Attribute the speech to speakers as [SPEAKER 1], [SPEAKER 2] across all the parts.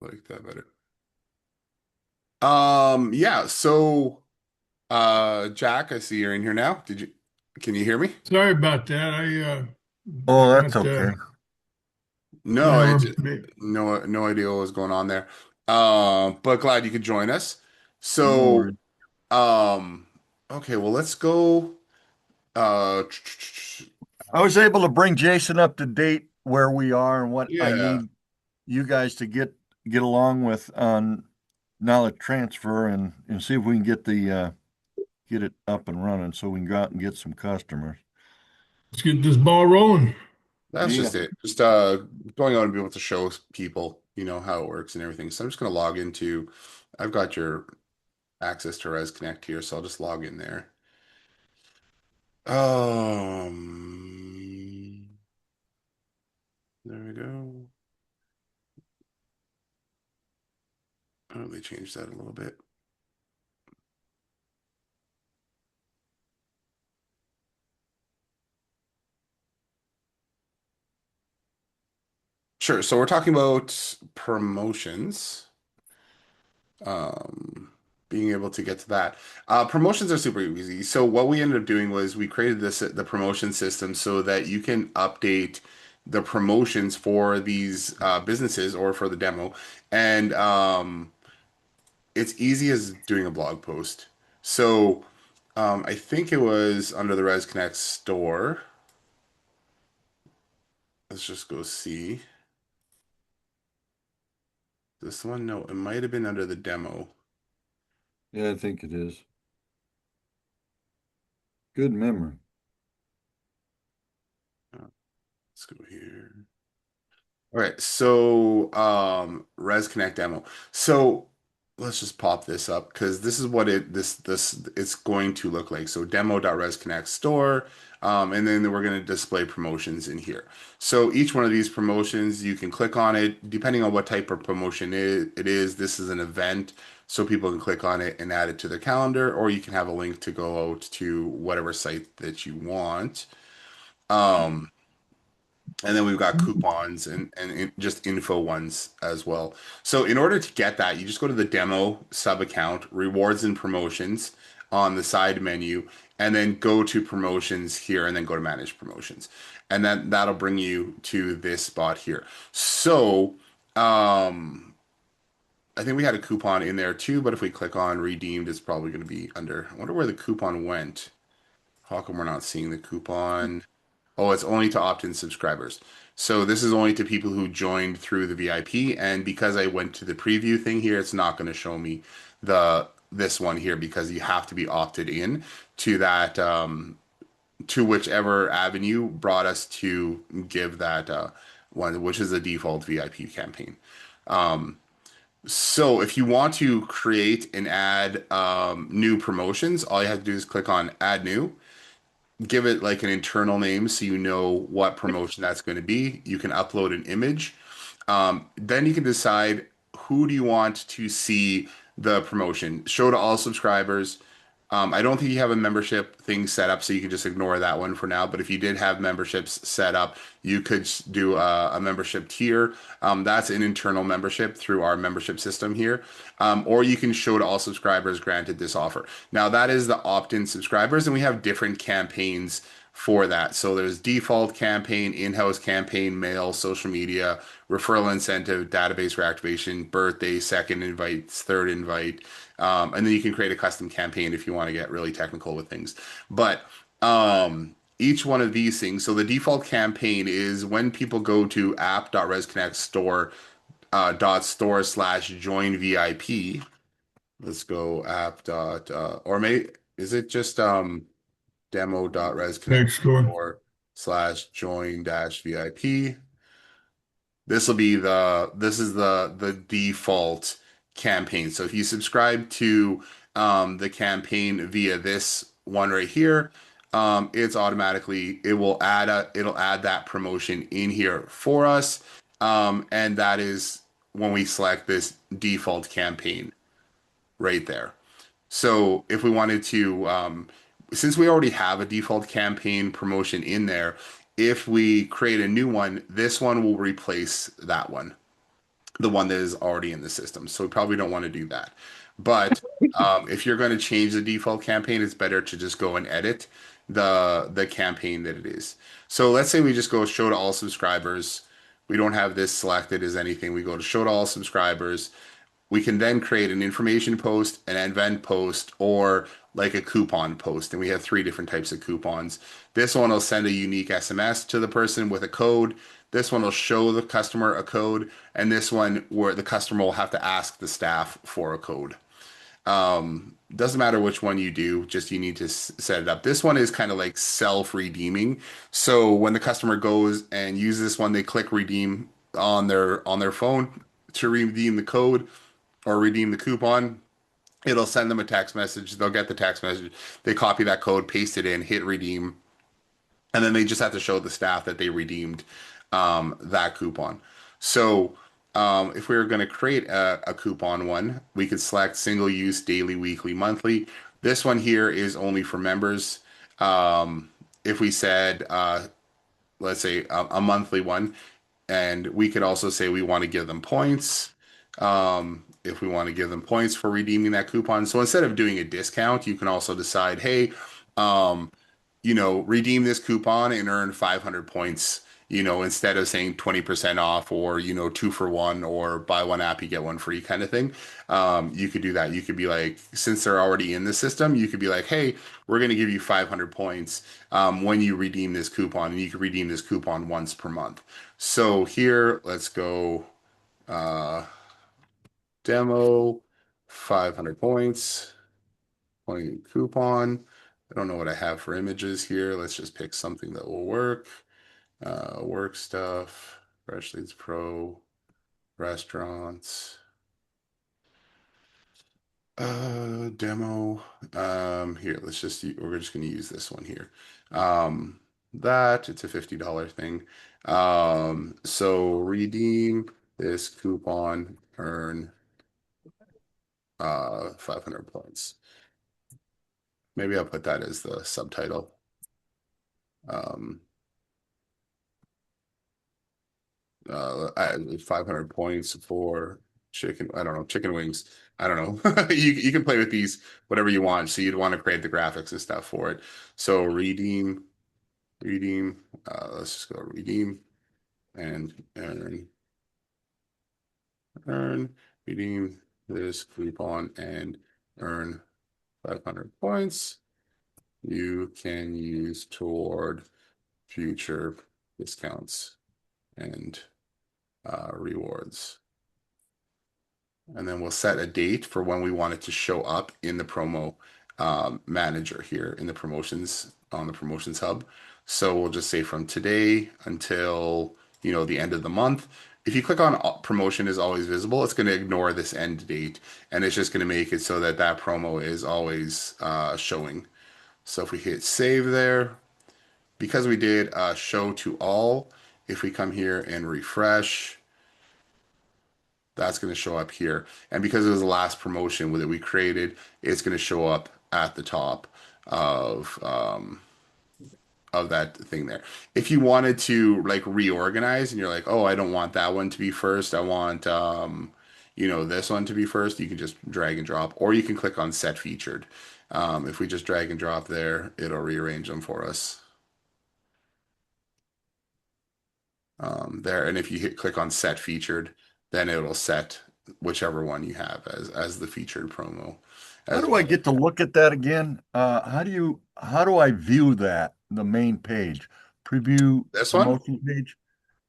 [SPEAKER 1] Like that better. Yeah, so Jack, I see you're in here now. Can you hear me?
[SPEAKER 2] Sorry about that. I
[SPEAKER 3] Oh, that's
[SPEAKER 2] got
[SPEAKER 3] okay.
[SPEAKER 1] No,
[SPEAKER 2] my arm.
[SPEAKER 1] no idea what was going on there. But glad you could join us.
[SPEAKER 3] No
[SPEAKER 1] So,
[SPEAKER 3] worries.
[SPEAKER 1] um, okay, well let's go. Uh,
[SPEAKER 3] I was able to bring Jason up to date where we are and what I
[SPEAKER 1] yeah,
[SPEAKER 3] need you guys to get along with on knowledge transfer and see if we can get it up and running so we can go out and get some customers.
[SPEAKER 2] Let's get this ball rolling.
[SPEAKER 1] that's
[SPEAKER 3] Yeah.
[SPEAKER 1] just it. Just going out and be able to show people, how it works and everything. So I'm just gonna log into. I've got your access to Res Connect here, so I'll just log in there. There we go. Oh, they changed that a little bit. Sure. So we're talking about promotions. Um, Being able to get to that. Promotions are super easy. So what we ended up doing was we created the promotion system so that you can update the promotions for these businesses or for the demo, and it's easy as doing a blog post. So I think it was under the Res Connect store. Let's just go see this one. No, it might have been under the demo.
[SPEAKER 3] Yeah, I think it is. Good memory.
[SPEAKER 1] Let's go here. All right, so Res Connect demo. So let's just pop this up because this is what this it's going to look like. So demo.resconnect store, and then we're going to display promotions in here. So each one of these promotions, you can click on it depending on what type of promotion it is. This is an event, so people can click on it and add it to their calendar, or you can have a link to go out to whatever site that you want. Um, and then we've got coupons and just info ones as well. So in order to get that, you just go to the demo sub account, rewards and promotions on the side menu, and then go to promotions here and then go to manage promotions. And then that'll bring you to this spot here. So um I think we had a coupon in there too, but if we click on redeemed, it's probably going to be under. I wonder where the coupon went. How come we're not seeing the coupon? Oh, it's only to opt-in subscribers. So this is only to people who joined through the VIP. And because I went to the preview thing here, it's not going to show me this one here because you have to be opted in to that to whichever avenue brought us to give that one, which is the default VIP campaign. So if you want to create and add new promotions, all you have to do is click on add new, give it like an internal name so you know what promotion that's going to be. You can upload an image. Then you can decide who do you want to see the promotion. Show to all subscribers. I don't think you have a membership thing set up, so you can just ignore that one for now. But if you did have memberships set up, you could do a membership tier. That's an internal membership through our membership system here. Or you can show to all subscribers granted this offer. Now, that is the opt-in subscribers, and we have different campaigns for that. So there's default campaign, in-house campaign, mail, social media, referral incentive, database reactivation, birthday, second invite, third invite. And then you can create a custom campaign if you want to get really technical with things. But each one of these things, so the default campaign is when people go to app.resconnect store dot store slash join VIP. Let's go app dot or may is it just demo.resconnect
[SPEAKER 2] Next door.
[SPEAKER 1] store slash join dash VIP. This is the default campaign. So if you subscribe to the campaign via this one right here, it'll add that promotion in here for us. And that is when we select this default campaign right there. So if we wanted to, since we already have a default campaign promotion in there, if we create a new one, this one will replace that one. the one that is already in the system. So we probably don't want to do that. But if you're going to change the default campaign, it's better to just go and edit the campaign that it is. So let's say we just go show to all subscribers. We don't have this selected as anything. We go to show to all subscribers. We can then create an information post, an event post, or like a coupon post. And we have three different types of coupons. This one will send a unique SMS to the person with a code. This one will show the customer a code. And this one where the customer will have to ask the staff for a code. Doesn't matter which one you do, just you need to set it up. This one is kind of like self-redeeming. So when the customer goes and uses this one, they click redeem on their phone to redeem the code or redeem the coupon. It'll send them a text message. They'll get the text message. They copy that code, paste it in, hit redeem, and then they just have to show the staff that they redeemed that coupon. So if we were going to create a coupon one, we could select single use, daily, weekly, monthly. This one here is only for members. If we said, let's say a monthly one, and we could also say we want to give them points. If we want to give them points for redeeming that coupon. So instead of doing a discount, you can also decide, hey, um, redeem this coupon and earn 500 points, instead of saying 20% off or, two for one or buy one app, you get one free kind of thing. You could do that. You could be like, since they're already in the system, you could be like, hey, we're going to give you 500 points when you redeem this coupon, and you can redeem this coupon once per month. So here, let's go demo, 500 points, point coupon. I don't know what I have for images here. Let's just pick something that will work. Work stuff, Fresh Leads Pro, restaurants, demo. Here, we're just gonna use this one here. That it's a $50 thing. So redeem this coupon, earn 500 points. Maybe I'll put that as the subtitle. Um, 500 points for chicken. I don't know, chicken wings. I don't know. You can play with these whatever you want. So you'd want to create the graphics and stuff for it. So redeem. Let's just go redeem and earn, redeem this coupon and earn 500 points. You can use toward future discounts and rewards. And then we'll set a date for when we want it to show up in the promo manager here in the promotions on the promotions hub. So we'll just say from today until, the end of the month. If you click on promotion is always visible, it's going to ignore this end date, and it's just going to make it so that that promo is always showing. So if we hit save there, because we did show to all, if we come here and refresh, that's going to show up here. And because it was the last promotion that we created, it's going to show up at the top of of that thing there. If you wanted to like reorganize and you're like, oh, I don't want that one to be first, I want this one to be first, you can just drag and drop, or you can click on set featured. If we just drag and drop there, it'll rearrange them for us. There, and if you click on set featured, then it'll set whichever one you have as the featured promo
[SPEAKER 3] How
[SPEAKER 1] as
[SPEAKER 3] do I
[SPEAKER 1] well.
[SPEAKER 3] get to look at that again? How do I view that, the main page? Preview
[SPEAKER 1] This one,
[SPEAKER 3] promotion page?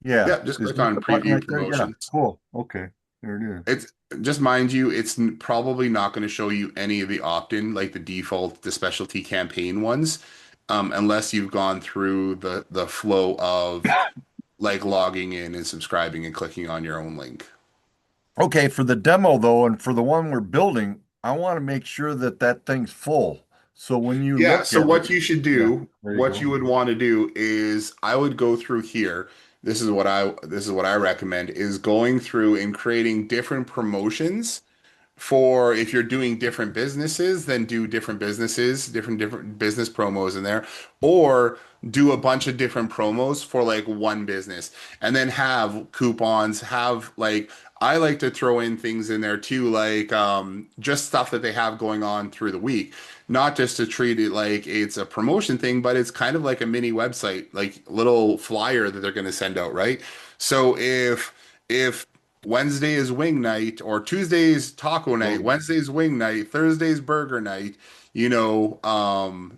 [SPEAKER 3] Yeah.
[SPEAKER 1] yeah, just
[SPEAKER 3] Is
[SPEAKER 1] click
[SPEAKER 3] that
[SPEAKER 1] on
[SPEAKER 3] the button
[SPEAKER 1] preview
[SPEAKER 3] right there? Yeah.
[SPEAKER 1] promotions.
[SPEAKER 3] Cool. Okay. There it is.
[SPEAKER 1] It's just mind you, it's probably not going to show you any of the opt-in, like the default, the specialty campaign ones, unless you've gone through the flow of like logging in and subscribing and clicking on your own link.
[SPEAKER 3] Okay, for the demo though, and for the one we're building, I want to make sure that that thing's full. So when you
[SPEAKER 1] Yeah,
[SPEAKER 3] look
[SPEAKER 1] so
[SPEAKER 3] at it,
[SPEAKER 1] what you should
[SPEAKER 3] yeah,
[SPEAKER 1] do,
[SPEAKER 3] there you
[SPEAKER 1] what
[SPEAKER 3] go.
[SPEAKER 1] you would want to do is I would go through here. This is what I recommend is going through and creating different promotions for if you're doing different businesses, then do different businesses, different business promos in there, or do a bunch of different promos for like one business, and then have coupons, have like I like to throw in things in there too, like just stuff that they have going on through the week, not just to treat it like it's a promotion thing, but it's kind of like a mini website, like little flyer that they're going to send out, right? So if Wednesday is wing night or Tuesday's taco night,
[SPEAKER 3] Well,
[SPEAKER 1] Wednesday's wing night, Thursday's burger night,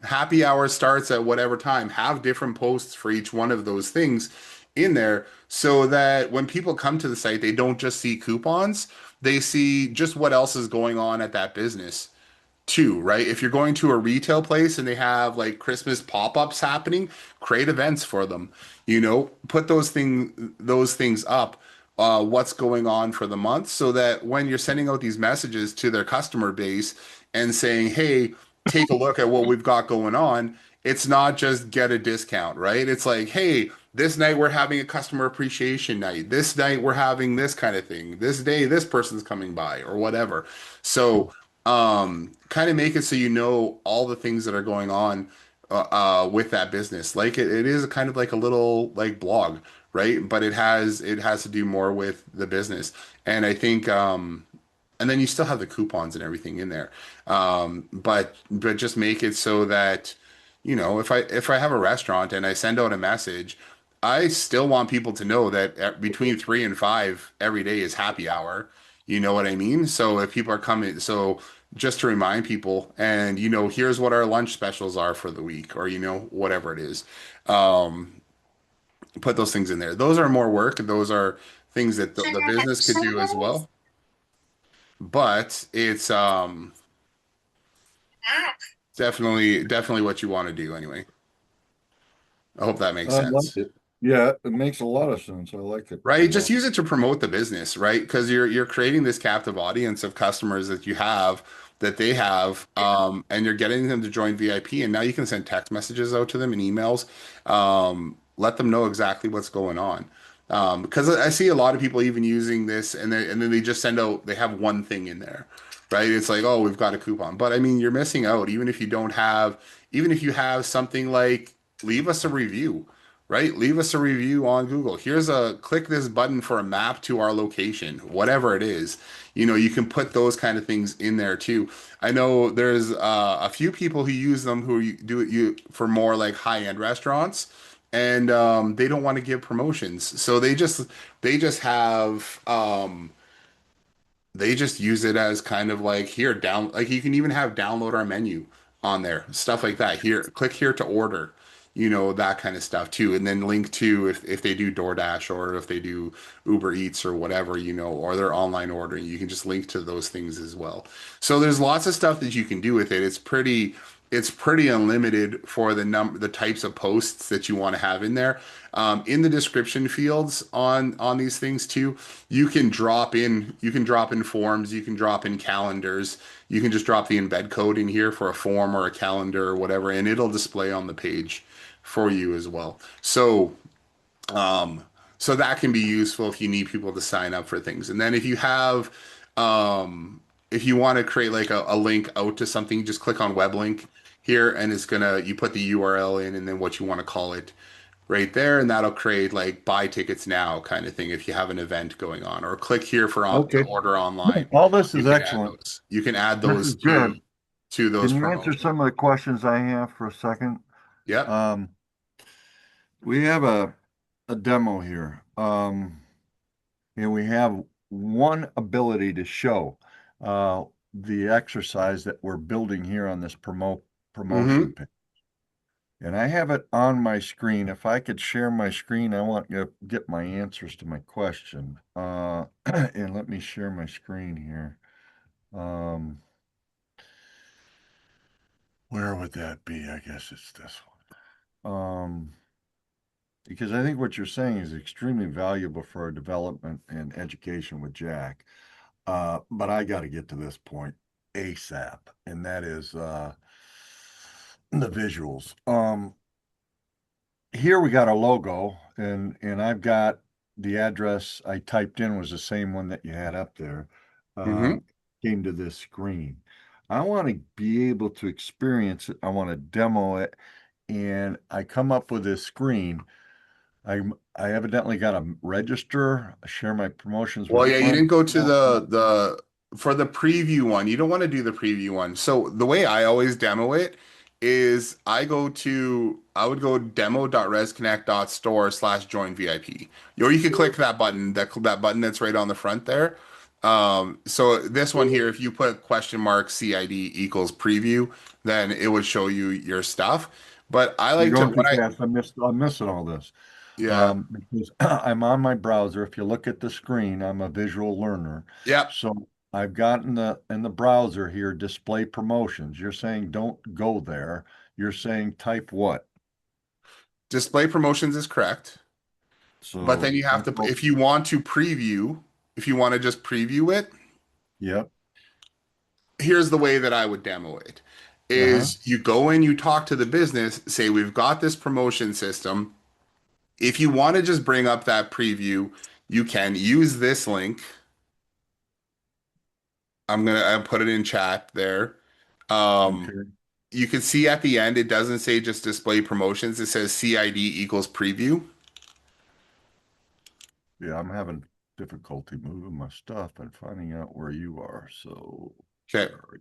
[SPEAKER 1] happy hour starts at whatever time. Have different posts for each one of those things in there so that when people come to the site, they don't just see coupons, they see just what else is going on at that business too, right? If you're going to a retail place and they have like Christmas pop-ups happening, create events for them. Put those things up, what's going on for the month, so that when you're sending out these messages to their customer base and saying, "Hey, take a look at what we've got going on," it's not just get a discount, right? It's like, "Hey, this night we're having a customer appreciation night. This night we're having this kind of thing. This day this person's coming by or whatever." So kind of make it so you know all the things that are going on with that business. Like it is kind of like a little like blog, right? But it has to do more with the business. And I think and then you still have the coupons and everything in there. But just make it so that, if I have a restaurant and I send out a message, I still want people to know that between 3 and 5 every day is happy hour. You know what I mean? So if people are coming, so just to remind people, and here's what our lunch specials are for the week, or whatever it is. Um, Put those things in there. Those are more work. Those are things that the business could do as well. But it's definitely what you want to do anyway. I hope that makes
[SPEAKER 3] I like
[SPEAKER 1] sense.
[SPEAKER 3] it. Yeah, it makes a lot of sense. I like it a
[SPEAKER 1] Right? Just
[SPEAKER 3] lot.
[SPEAKER 1] use it to promote the business, right? Because you're creating this captive audience of customers that you have that they have, and you're getting them to join VIP, and now you can send text messages out to them and emails, let them know exactly what's going on. Because I see a lot of people even using this, and then they just send out, they have one thing in there, right? It's like, oh, we've got a coupon, but I mean, you're missing out. Even if you have something like, leave us a review, right? Leave us a review on Google. Click this button for a map to our location, whatever it is. You can put those kind of things in there too. I know there's a few people who use them who do it for more like high-end restaurants, and they don't want to give promotions, so they just have they just use it as kind of like, here, down, like you can even have download our menu on there, stuff like that. Here, click here to order, that kind of stuff too. And then link to, if they do DoorDash or if they do Uber Eats or whatever, or their online ordering, you can just link to those things as well. So there's lots of stuff that you can do with it. It's pretty unlimited for the types of posts that you want to have in there. In the description fields on these things too, you can drop in forms, you can drop in calendars, you can just drop the embed code in here for a form or a calendar or whatever, and it'll display on the page for you as well. Um, so that can be useful if you need people to sign up for things. And then if you want to create like a link out to something, just click on web link here, and you put the URL in and then what you want to call it right there, and that'll create like buy tickets now kind of thing if you have an event going on, or click here to
[SPEAKER 3] Okay.
[SPEAKER 1] order
[SPEAKER 3] No,
[SPEAKER 1] online.
[SPEAKER 3] all this
[SPEAKER 1] You
[SPEAKER 3] is
[SPEAKER 1] can add
[SPEAKER 3] excellent.
[SPEAKER 1] those. You can add
[SPEAKER 3] This
[SPEAKER 1] those
[SPEAKER 3] is good.
[SPEAKER 1] to those
[SPEAKER 3] Can you answer
[SPEAKER 1] promotions.
[SPEAKER 3] some of the questions I have for a second?
[SPEAKER 1] Yep.
[SPEAKER 3] Um, we have a demo here. And we have one ability to show the exercise that we're building here on this promotion
[SPEAKER 1] Mm-hmm.
[SPEAKER 3] page. And I have it on my screen. If I could share my screen, I want to get my answers to my question. And let me share my screen here. Um, where would that be? I guess it's this one. Because I think what you're saying is extremely valuable for our development and education with Jack. But I got to get to this point ASAP, and that is the visuals. Here we got our logo, and I've got the address I typed in was the same one that you had up there.
[SPEAKER 1] Mm-hmm.
[SPEAKER 3] Um, Came to this screen. I want to be able to experience it. I want to demo it, and I come up with this screen. I evidently got to register, share my promotions with
[SPEAKER 1] Well, yeah, you didn't
[SPEAKER 3] clients.
[SPEAKER 1] go to the for the preview one. You don't want to do the preview one. So the way I always demo it is I would go demo.resconnect.store/join VIP. Or you could click that button, that button that's right on the front there. So this one here, if you put question mark CID equals preview, then it would show you your stuff. But I
[SPEAKER 3] You're
[SPEAKER 1] like to
[SPEAKER 3] going
[SPEAKER 1] when
[SPEAKER 3] too
[SPEAKER 1] I
[SPEAKER 3] fast. I'm missing all this.
[SPEAKER 1] yeah.
[SPEAKER 3] Because I'm on my browser. If you look at the screen, I'm a visual learner.
[SPEAKER 1] Yeah.
[SPEAKER 3] So I've got in the browser here, display promotions. You're saying don't go there. You're saying type what?
[SPEAKER 1] Display promotions is correct. But then
[SPEAKER 3] So
[SPEAKER 1] you have to, if you want to preview, if you want to just preview it,
[SPEAKER 3] yep.
[SPEAKER 1] here's the way that I would demo it
[SPEAKER 3] Uh-huh.
[SPEAKER 1] is you go in, you talk to the business, say, we've got this promotion system. If you want to just bring up that preview, you can use this link. I put it in chat there. Um,
[SPEAKER 3] Okay.
[SPEAKER 1] you can see at the end, it doesn't say just display promotions. It says CID equals preview.
[SPEAKER 3] Yeah, I'm having difficulty moving my stuff and finding out where you are. So
[SPEAKER 1] Okay.
[SPEAKER 3] where are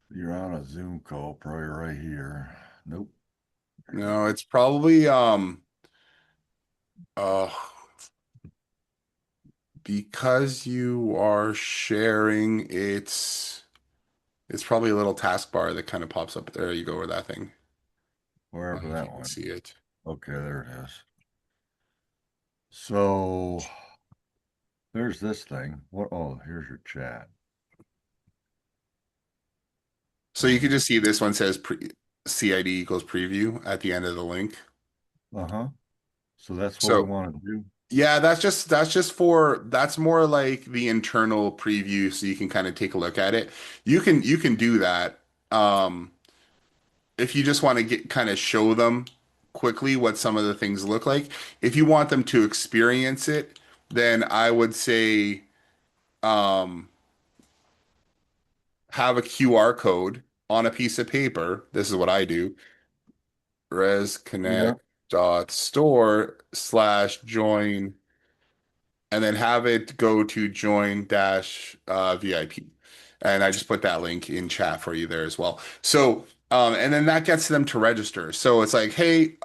[SPEAKER 3] you? You're on a Zoom call, probably right here. Nope.
[SPEAKER 1] No, it's probably, uh, because you are sharing, it's probably a little taskbar that kind of pops up. There you go, with that thing. I don't
[SPEAKER 3] Wherever
[SPEAKER 1] know if you
[SPEAKER 3] that
[SPEAKER 1] can
[SPEAKER 3] one.
[SPEAKER 1] see it.
[SPEAKER 3] Okay, there it is. So there's this thing. What? Oh, here's your chat.
[SPEAKER 1] So you can
[SPEAKER 3] Um,
[SPEAKER 1] just see this one says CID equals preview at the end of the link.
[SPEAKER 3] uh-huh. So that's what we
[SPEAKER 1] So
[SPEAKER 3] want to do.
[SPEAKER 1] yeah, that's more like the internal preview, so you can kind of take a look at it. You can do that. If you just want to get kind of show them quickly what some of the things look like. If you want them to experience it, then I would say um, have a QR code on a piece of paper. This is what I do.
[SPEAKER 3] Yeah.
[SPEAKER 1] resconnect.store/join and then have it go to join dash VIP. And I just put that link in chat for you there as well. So, and then that gets them to register. So it's like, hey,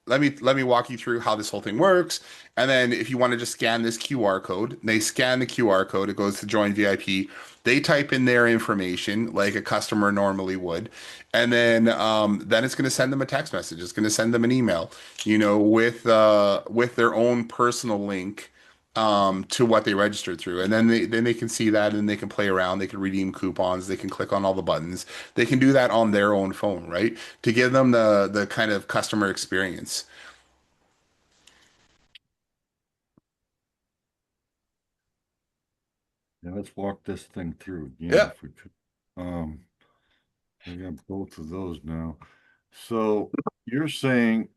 [SPEAKER 1] let me walk you through how this whole thing works. And then if you want to just scan this QR code, they scan the QR code, it goes to join VIP. They type in their information like a customer normally would, and then it's going to send them a text message. It's going to send them an email, with their own personal link to what they registered through. And then they can see that and they can play around. They can redeem coupons. They can click on all the buttons. They can do that on their own phone, right? To give them the kind of customer experience.
[SPEAKER 3] Yeah, let's walk this thing through again
[SPEAKER 1] Yeah.
[SPEAKER 3] if we could. Um, we got both of those now. So you're saying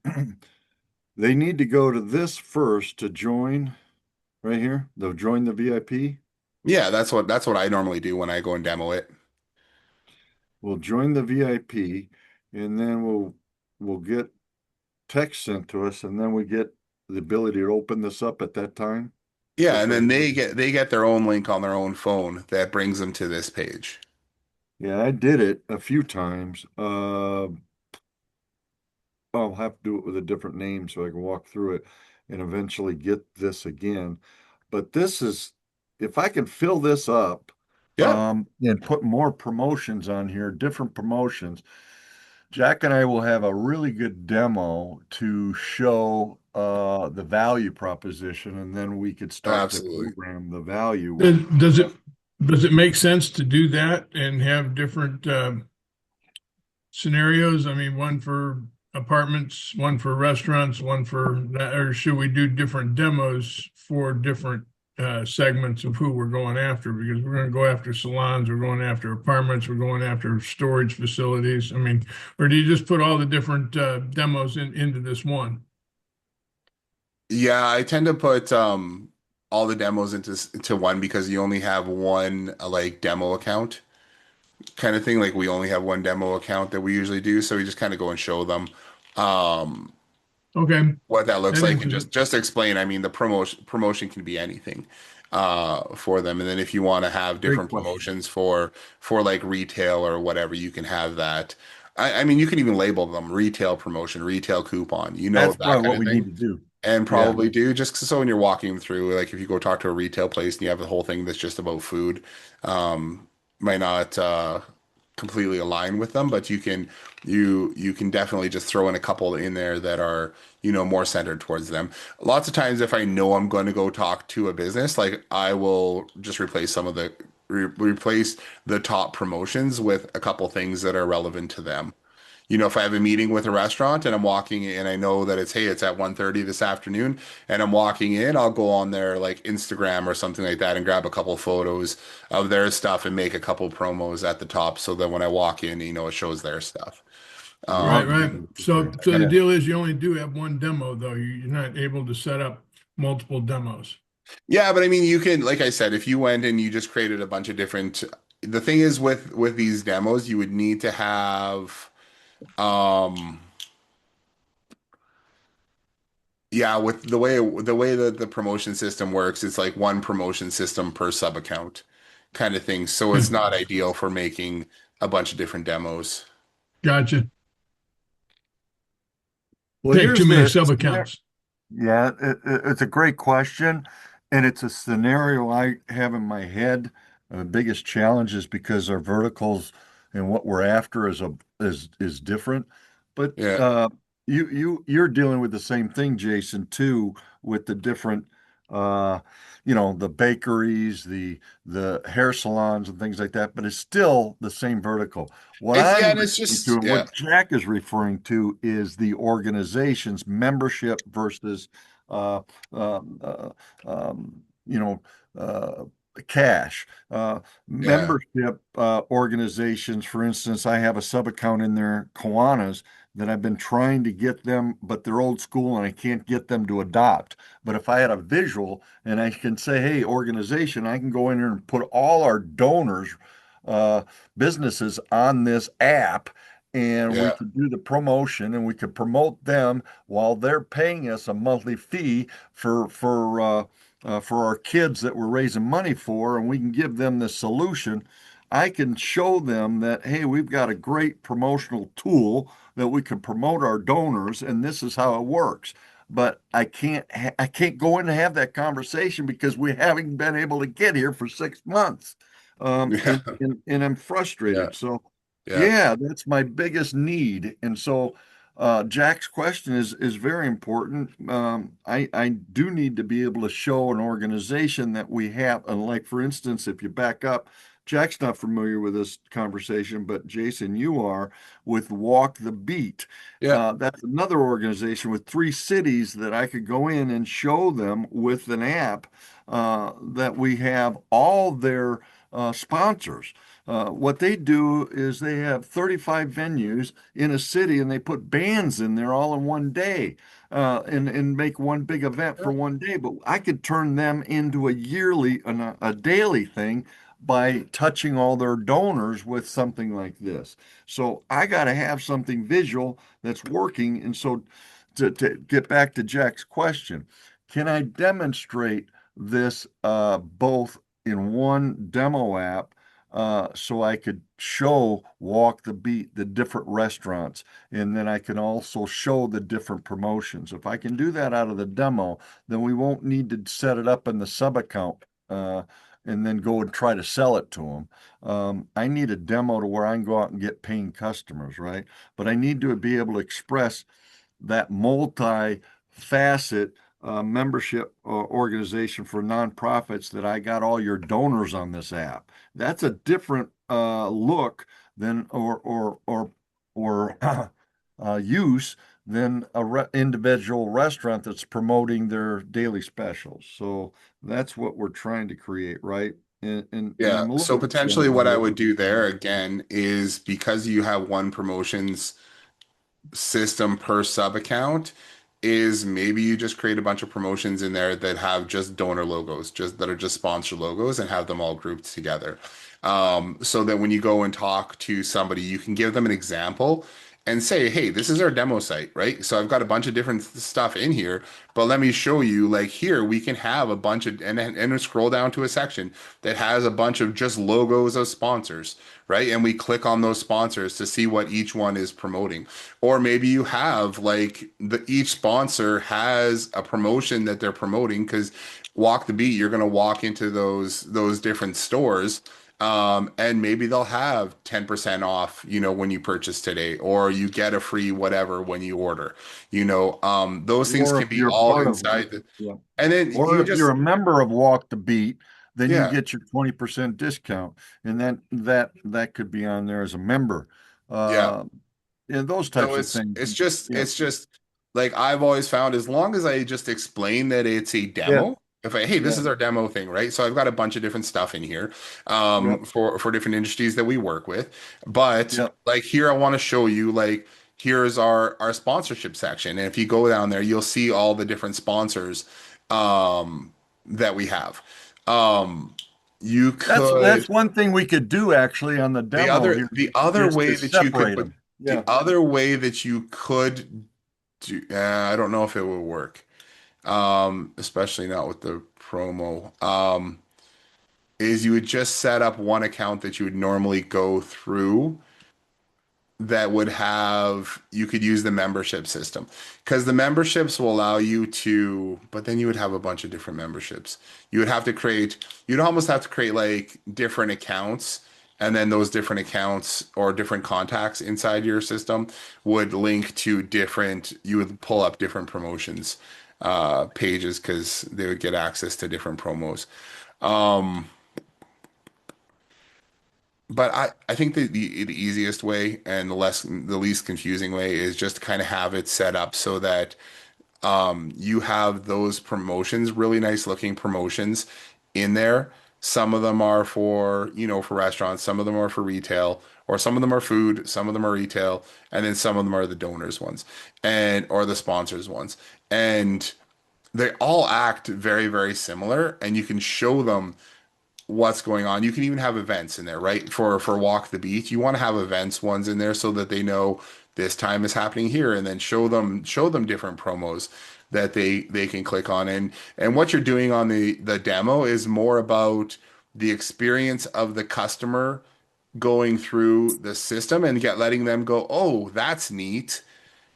[SPEAKER 3] they need to go to this first to join right here. They'll join the VIP.
[SPEAKER 1] Yeah, that's what I normally do when I go and demo it.
[SPEAKER 3] We'll join the VIP, and then we'll get text sent to us, and then we get the ability to open this up at that time.
[SPEAKER 1] Yeah,
[SPEAKER 3] This
[SPEAKER 1] and
[SPEAKER 3] right
[SPEAKER 1] then
[SPEAKER 3] here.
[SPEAKER 1] they get their own link on their own phone that brings them to this page.
[SPEAKER 3] Yeah, I did it a few times. I'll have to do it with a different name so I can walk through it and eventually get this again. But this is, if I can fill this up,
[SPEAKER 1] Yeah,
[SPEAKER 3] and put more promotions on here, different promotions, Jack and I will have a really good demo to show the value proposition, and then we could start to
[SPEAKER 1] absolutely.
[SPEAKER 3] program the value
[SPEAKER 2] Does,
[SPEAKER 3] with.
[SPEAKER 2] does it does it make sense to do that and have different scenarios? I mean, one for apartments, one for restaurants, one for that, or should we do different demos for different segments of who we're going after? Because we're going to go after salons, we're going after apartments, we're going after storage facilities. I mean, or do you just put all the different demos into this one?
[SPEAKER 1] Yeah, I tend to put all the demos into one because you only have one like demo account kind of thing. Like we only have one demo account that we usually do, so we just kind of go and show them. Um,
[SPEAKER 2] Okay,
[SPEAKER 1] what that looks
[SPEAKER 2] that
[SPEAKER 1] like and
[SPEAKER 2] answers it.
[SPEAKER 1] just explain. I mean, the promotion can be anything for them. And then if you want to have
[SPEAKER 3] Great
[SPEAKER 1] different
[SPEAKER 3] question.
[SPEAKER 1] promotions for like retail or whatever, you can have that. I mean, you can even label them retail promotion, retail coupon,
[SPEAKER 3] That's
[SPEAKER 1] that
[SPEAKER 3] probably
[SPEAKER 1] kind
[SPEAKER 3] what
[SPEAKER 1] of
[SPEAKER 3] we need
[SPEAKER 1] thing.
[SPEAKER 3] to do.
[SPEAKER 1] And
[SPEAKER 3] Yeah.
[SPEAKER 1] probably do just so when you're walking through, like if you go talk to a retail place and you have the whole thing that's just about food, might not completely align with them, but you can definitely just throw in a couple in there that are, more centered towards them. Lots of times if I know I'm going to go talk to a business, like I will just replace the top promotions with a couple things that are relevant to them. If I have a meeting with a restaurant and I'm walking in and I know that it's at 1:30 this afternoon and I'm walking in, I'll go on their like Instagram or something like that and grab a couple photos of their stuff and make a couple promos at the top so that when I walk in, it shows their stuff.
[SPEAKER 2] Right,
[SPEAKER 3] Love
[SPEAKER 1] Um,
[SPEAKER 2] right.
[SPEAKER 3] that.
[SPEAKER 2] So the
[SPEAKER 3] Yeah.
[SPEAKER 2] deal is you only do have one demo though. You're not able to set up multiple demos.
[SPEAKER 1] yeah, but I mean, you can, like I said, if you went and you just created a bunch of different, the thing is with these demos, you would need to have, um, yeah, with the way that the promotion system works, it's like one promotion system per sub account kind of thing. So it's not ideal for making a bunch of different demos.
[SPEAKER 2] Gotcha.
[SPEAKER 3] Well,
[SPEAKER 2] Take too
[SPEAKER 3] here's
[SPEAKER 2] many
[SPEAKER 3] the
[SPEAKER 2] sub accounts.
[SPEAKER 3] yeah, it's a great question, and it's a scenario I have in my head. The biggest challenge is because our verticals and what we're after is different. But
[SPEAKER 1] Yeah.
[SPEAKER 3] you're dealing with the same thing, Jason, too, with the different uh the bakeries, the hair salons and things like that, but it's still the same vertical. What I'm
[SPEAKER 1] And it's
[SPEAKER 3] referring to
[SPEAKER 1] just
[SPEAKER 3] and
[SPEAKER 1] yeah.
[SPEAKER 3] what Jack is referring to is the organization's membership versus uh, um, uh, um, you know, uh, cash.
[SPEAKER 1] Yeah.
[SPEAKER 3] Membership organizations, for instance, I have a sub account in there, Kiwanis, that I've been trying to get them, but they're old school and I can't get them to adopt. But if I had a visual and I can say, hey, organization, I can go in here and put all our donors, uh, businesses on this app, and we
[SPEAKER 1] Yeah.
[SPEAKER 3] could do the promotion and we could promote them while they're paying us a monthly fee for our kids that we're raising money for, and we can give them the solution. I can show them that, hey, we've got a great promotional tool that we can promote our donors, and this is how it works. But I can't go in and have that conversation because we haven't been able to get here for 6 months.
[SPEAKER 1] Yeah.
[SPEAKER 3] And I'm
[SPEAKER 1] Yeah.
[SPEAKER 3] frustrated. So
[SPEAKER 1] Yeah.
[SPEAKER 3] yeah, that's my biggest need. And so Jack's question is very important. I do need to be able to show an organization that we have, and like for instance, if you back up, Jack's not familiar with this conversation, but Jason, you are with Walk the Beat.
[SPEAKER 1] Yeah.
[SPEAKER 3] That's another organization with 3 cities that I could go in and show them with an app that we have all their sponsors. What they do is they have 35 venues in a city and they put bands in there all in one day and make one big event for one day. But I could turn them into a yearly and a daily thing by touching all their donors with something like this. So I got to have something visual that's working. And so to get back to Jack's question, can I demonstrate this both in one demo app so I could show Walk the Beat, the different restaurants, and then I can also show the different promotions. If I can do that out of the demo, then we won't need to set it up in the sub account and then go and try to sell it to them. I need a demo to where I can go out and get paying customers, right? But I need to be able to express that multi-facet membership organization for nonprofits that I got all your donors on this app. That's a different look than or use than individual restaurant that's promoting their daily specials. So that's what we're trying to create, right? And
[SPEAKER 1] Yeah.
[SPEAKER 3] I'm a little
[SPEAKER 1] So
[SPEAKER 3] bit
[SPEAKER 1] potentially what I would do there again is because you have one promotions system per sub account is maybe you just create a bunch of promotions in there that have just donor logos, just that are just sponsor logos and have them all grouped together. So that when you go and talk to somebody, you can give them an example and say, hey, this is our demo site, right? So I've got a bunch of different stuff in here, but let me show you, like here, we can have a bunch of, and scroll down to a section that has a bunch of just logos of sponsors, right? And we click on those sponsors to see what each one is promoting. Or maybe you have like each sponsor has a promotion that they're promoting because Walk the Beat, you're going to walk into those different stores, and maybe they'll have 10% off, when you purchase today, or you get a free whatever when you order. Those things
[SPEAKER 3] Or
[SPEAKER 1] can
[SPEAKER 3] if
[SPEAKER 1] be
[SPEAKER 3] you're
[SPEAKER 1] all
[SPEAKER 3] part of,
[SPEAKER 1] inside
[SPEAKER 3] yeah.
[SPEAKER 1] and then
[SPEAKER 3] Or
[SPEAKER 1] you
[SPEAKER 3] if you're
[SPEAKER 1] just,
[SPEAKER 3] a member of Walk the Beat, then you
[SPEAKER 1] yeah,
[SPEAKER 3] get your 20% discount. And then that could be on there as a member.
[SPEAKER 1] yeah.
[SPEAKER 3] Uh, and those
[SPEAKER 1] So
[SPEAKER 3] types of things. Yeah.
[SPEAKER 1] it's just like I've always found as long as I just explain that it's a
[SPEAKER 3] Yeah.
[SPEAKER 1] demo, if I, hey, this
[SPEAKER 3] Yeah.
[SPEAKER 1] is our demo thing, right? So I've got a bunch of different stuff in here
[SPEAKER 3] Yeah.
[SPEAKER 1] for different industries that we work with. But
[SPEAKER 3] Yeah.
[SPEAKER 1] like here I want to show you like here's our sponsorship section. And if you go down there, you'll see all the different sponsors that we have. Um you
[SPEAKER 3] That's
[SPEAKER 1] could
[SPEAKER 3] one thing we could do actually on the
[SPEAKER 1] the
[SPEAKER 3] demo
[SPEAKER 1] other
[SPEAKER 3] here
[SPEAKER 1] the other
[SPEAKER 3] is
[SPEAKER 1] way
[SPEAKER 3] to
[SPEAKER 1] that you could
[SPEAKER 3] separate
[SPEAKER 1] put
[SPEAKER 3] them.
[SPEAKER 1] the
[SPEAKER 3] Yeah.
[SPEAKER 1] other way that you could I don't know if it would work, especially not with the promo. Is you would just set up one account that you would normally go through that would have you could use the membership system because the memberships will allow you to, but then you would have a bunch of different memberships. You'd almost have to create like different accounts, and then those different accounts or different contacts inside your system would link to different, you would pull up different promotions pages because they would get access to different promos. Um, but I think the easiest way and the least confusing way is just kind of have it set up so that you have those promotions, really nice looking promotions in there. Some of them are for, for restaurants, some of them are for retail, or some of them are food, some of them are retail, and then some of them are the donors ones and or the sponsors ones. And they all act very, very similar, and you can show them what's going on. You can even have events in there, right? For Walk the Beach, you want to have events ones in there so that they know this time is happening here, and then show them different promos that they can click on. And what you're doing on the demo is more about the experience of the customer going through the system and get letting them go, oh, that's neat.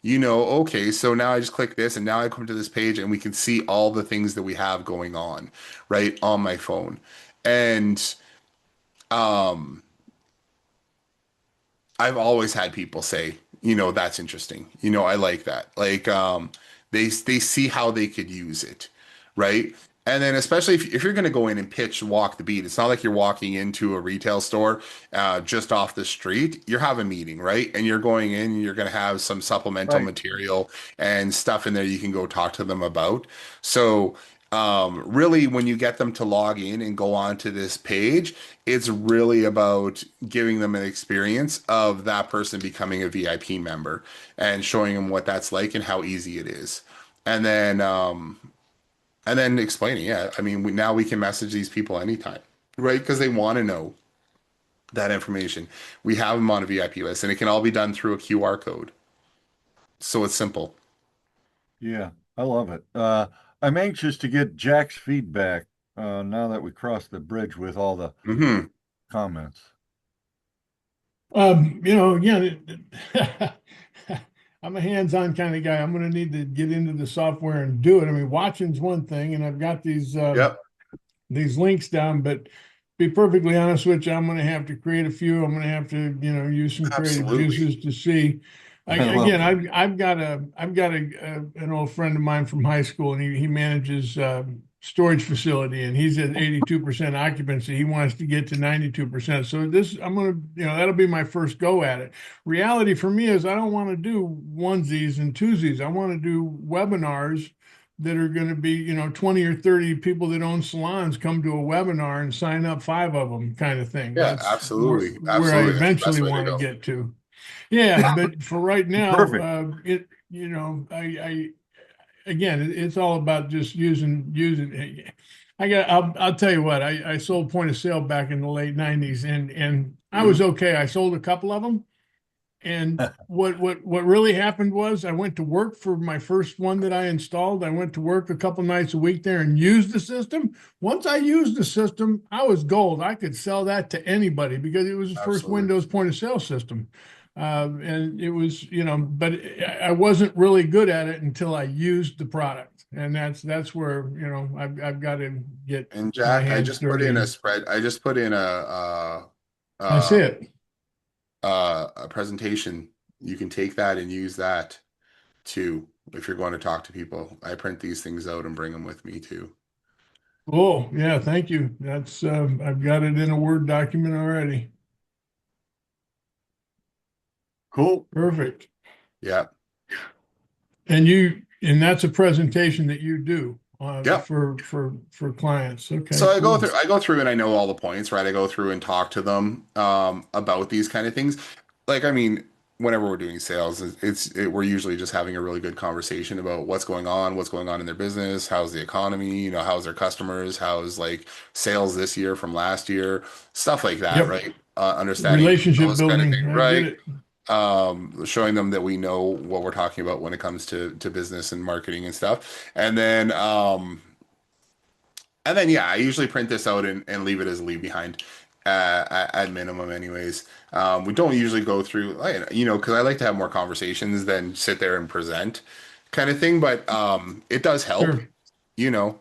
[SPEAKER 1] Okay, so now I just click this and now I come to this page and we can see all the things that we have going on, right, on my phone. And um, I've always had people say, that's interesting. I like that. Like they see how they could use it, right? And then especially if you're going to go in and pitch Walk the Beat, it's not like you're walking into a retail store just off the street. You have a meeting, right? And you're going in and you're going to have some supplemental
[SPEAKER 3] Right.
[SPEAKER 1] material and stuff in there you can go talk to them about. So really, when you get them to log in and go on to this page, it's really about giving them an experience of that person becoming a VIP member and showing them what that's like and how easy it is. And then explaining, yeah, I mean, now we can message these people anytime, right? Because they want to know that information. We have them on a VIP list, and it can all be done through a QR code. So it's simple.
[SPEAKER 3] Yeah. I love it. I'm anxious to get Jack's feedback now that we crossed the bridge with all the
[SPEAKER 1] Hmm.
[SPEAKER 3] comments.
[SPEAKER 2] Again, I'm a hands-on kind of guy. I'm going to need to get into the software and do it. I mean, watching's one thing, and I've got
[SPEAKER 1] Yep.
[SPEAKER 2] these links down, but be perfectly honest with you, I'm going to have to create a few. I'm going to have to, use some creative
[SPEAKER 1] Absolutely.
[SPEAKER 2] juices to see.
[SPEAKER 3] I love
[SPEAKER 2] Again,
[SPEAKER 3] that.
[SPEAKER 2] I've got an old friend of mine from high school, and he manages storage facility, and he's at 82% occupancy. He wants to get to 92%. So this, I'm gonna, that'll be my first go at it. Reality for me is I don't want to do onesies and twosies. I want to do webinars that are going to be, 20 or 30 people that own salons come to a webinar and sign up five of them kind of thing.
[SPEAKER 1] Yeah,
[SPEAKER 2] That's
[SPEAKER 1] absolutely.
[SPEAKER 2] where I
[SPEAKER 1] Absolutely. That's the
[SPEAKER 2] eventually
[SPEAKER 1] best way to
[SPEAKER 2] want to
[SPEAKER 1] go.
[SPEAKER 2] get to. Yeah, but for right now,
[SPEAKER 3] Perfect.
[SPEAKER 2] I again, it's all about just using. I'll tell you what, I sold point of sale back in the late 90s, and I was
[SPEAKER 3] Mhm.
[SPEAKER 2] okay. I sold a couple of them, And what really happened was I went to work for my first one that I installed. I went to work a couple nights a week there and used the system. Once I used the system, I was gold. I could sell that to anybody because it was the first
[SPEAKER 1] Absolutely.
[SPEAKER 2] Windows point of sale system. And it was, but I wasn't really good at it until I used the product. And that's where, I've got to get
[SPEAKER 1] And
[SPEAKER 2] my
[SPEAKER 1] Jack, I
[SPEAKER 2] hands
[SPEAKER 1] just put in
[SPEAKER 2] dirty.
[SPEAKER 1] a spread. I just put in
[SPEAKER 2] That's
[SPEAKER 1] uh,
[SPEAKER 2] it.
[SPEAKER 1] a presentation. You can take that and use that too if you're going to talk to people. I print these things out and bring them with me too.
[SPEAKER 2] Oh, yeah, thank you. That's I've got it in a Word document already.
[SPEAKER 3] Cool.
[SPEAKER 2] Perfect.
[SPEAKER 1] Yeah.
[SPEAKER 2] And that's a presentation that you do
[SPEAKER 1] Yep.
[SPEAKER 2] for clients. Okay,
[SPEAKER 1] So
[SPEAKER 2] cool.
[SPEAKER 1] I go through and I know all the points, right? I go through and talk to them about these kind of things. Like, I mean, whenever we're doing sales, we're usually just having a really good conversation about what's going on in their business, how's the economy, how's their customers, how's like sales this year from last year, stuff like that,
[SPEAKER 2] Yep.
[SPEAKER 1] right? Understanding
[SPEAKER 2] Relationship
[SPEAKER 1] those kind of
[SPEAKER 2] building.
[SPEAKER 1] things,
[SPEAKER 2] I get
[SPEAKER 1] right?
[SPEAKER 2] it.
[SPEAKER 1] Showing them that we know what we're talking about when it comes to business and marketing and stuff. And then, yeah, I usually print this out and leave it as a leave behind at minimum, anyways. We don't usually go through, because I like to have more conversations than sit there and present kind of thing. But it does help.
[SPEAKER 2] Sure.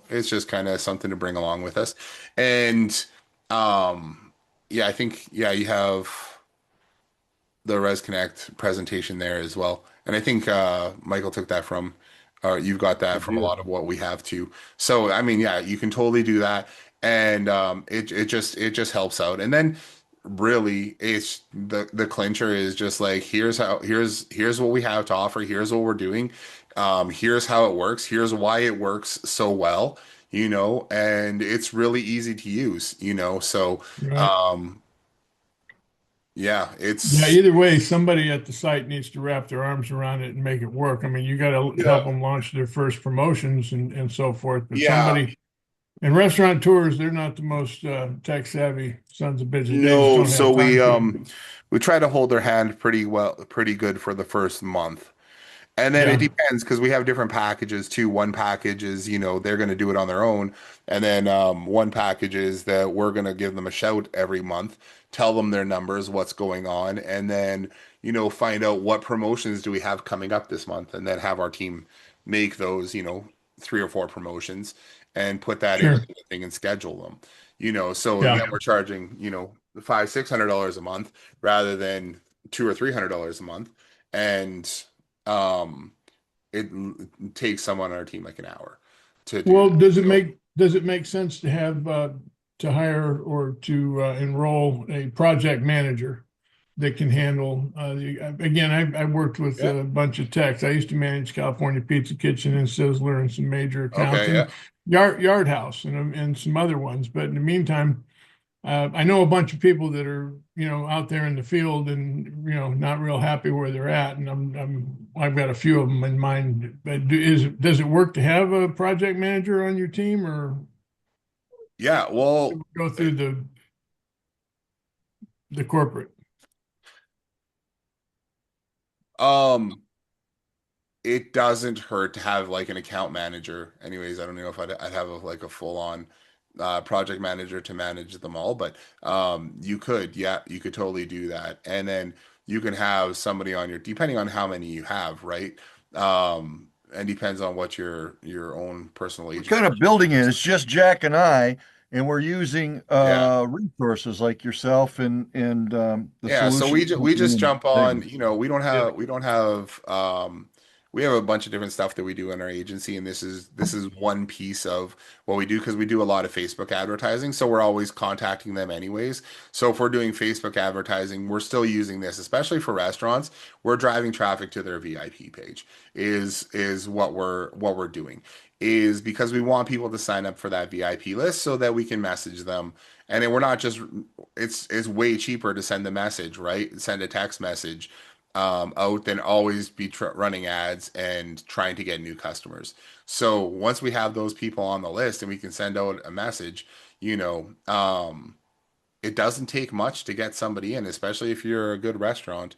[SPEAKER 1] It's just kind of something to bring along with us. And yeah, I think, yeah, you have the Res Connect presentation there as well. And I think Michael took that from, or you've got
[SPEAKER 3] I
[SPEAKER 1] that from a
[SPEAKER 3] did.
[SPEAKER 1] lot of what we have too. So I mean, yeah, you can totally do that, and it just helps out. And then really, it's the clincher is just like here's what we have to offer. Here's what we're doing. Here's how it works. Here's why it works so well. And it's really easy to use. So
[SPEAKER 2] Right.
[SPEAKER 1] um, yeah,
[SPEAKER 2] Yeah,
[SPEAKER 1] it's
[SPEAKER 2] either way, somebody at the site needs to wrap their arms around it and make it work. I mean, you got to help
[SPEAKER 1] yeah.
[SPEAKER 2] them launch their first promotions and so forth. But
[SPEAKER 1] Yeah,
[SPEAKER 2] somebody and restaurateurs, they're not the most tech savvy sons of bitches. They just
[SPEAKER 1] no,
[SPEAKER 2] don't have
[SPEAKER 1] so
[SPEAKER 2] time to it.
[SPEAKER 1] we try to hold their hand pretty good for the first month. And then it
[SPEAKER 2] Yeah,
[SPEAKER 1] depends because we have different packages too. One package is, they're going to do it on their own. And then one package is that we're going to give them a shout every month, tell them their numbers, what's going on, and then, find out what promotions do we have coming up this month, and then have our team make those, three or four promotions and put that into
[SPEAKER 2] sure.
[SPEAKER 1] the thing and schedule them. So then
[SPEAKER 2] Yeah.
[SPEAKER 1] we're charging, $500-600 a month rather than $200 or $300 a month. And um, it takes someone on our team like an hour to do
[SPEAKER 2] Well,
[SPEAKER 1] that. So
[SPEAKER 2] does it make sense to have to hire or to enroll a project manager that can handle again, I worked with
[SPEAKER 1] yeah,
[SPEAKER 2] a bunch of techs. I used to manage California Pizza Kitchen and Sizzler and some major accounts
[SPEAKER 1] okay,
[SPEAKER 2] and
[SPEAKER 1] yeah,
[SPEAKER 2] Yard House and some other ones. But in the meantime, I know a bunch of people that are, out there in the field and, not real happy where they're at. And I've got a few of them in mind. But does it work to have a project manager on your team or
[SPEAKER 1] yeah. Well,
[SPEAKER 2] go through the corporate?
[SPEAKER 1] um, it doesn't hurt to have like an account manager. Anyways, I don't know if I'd have like a full on project manager to manage them all, but you could, yeah, you could totally do that. And then you can have somebody on your, depending on how many you have, right? And depends on what your own personal
[SPEAKER 3] We're kind
[SPEAKER 1] agency.
[SPEAKER 3] of building it. It's just Jack and I, and we're using
[SPEAKER 1] Yeah.
[SPEAKER 3] resources like yourself and the
[SPEAKER 1] Yeah, so
[SPEAKER 3] solution
[SPEAKER 1] we
[SPEAKER 3] company
[SPEAKER 1] just
[SPEAKER 3] and
[SPEAKER 1] jump on,
[SPEAKER 3] things.
[SPEAKER 2] Yeah,
[SPEAKER 1] we don't have we have a bunch of different stuff that we do in our agency, and this is one piece of what we do because we do a lot of Facebook advertising, so we're always contacting them anyways. So if we're doing Facebook advertising, we're still using this, especially for restaurants. We're driving traffic to their VIP page is what we're doing. Is because we want people to sign up for that VIP list so that we can message them. And then we're not just it's way cheaper to send a message, right? Send a text message out than always be running ads and trying to get new customers. So once we have those people on the list and we can send out a message, it doesn't take much to get somebody in, especially if you're a good restaurant.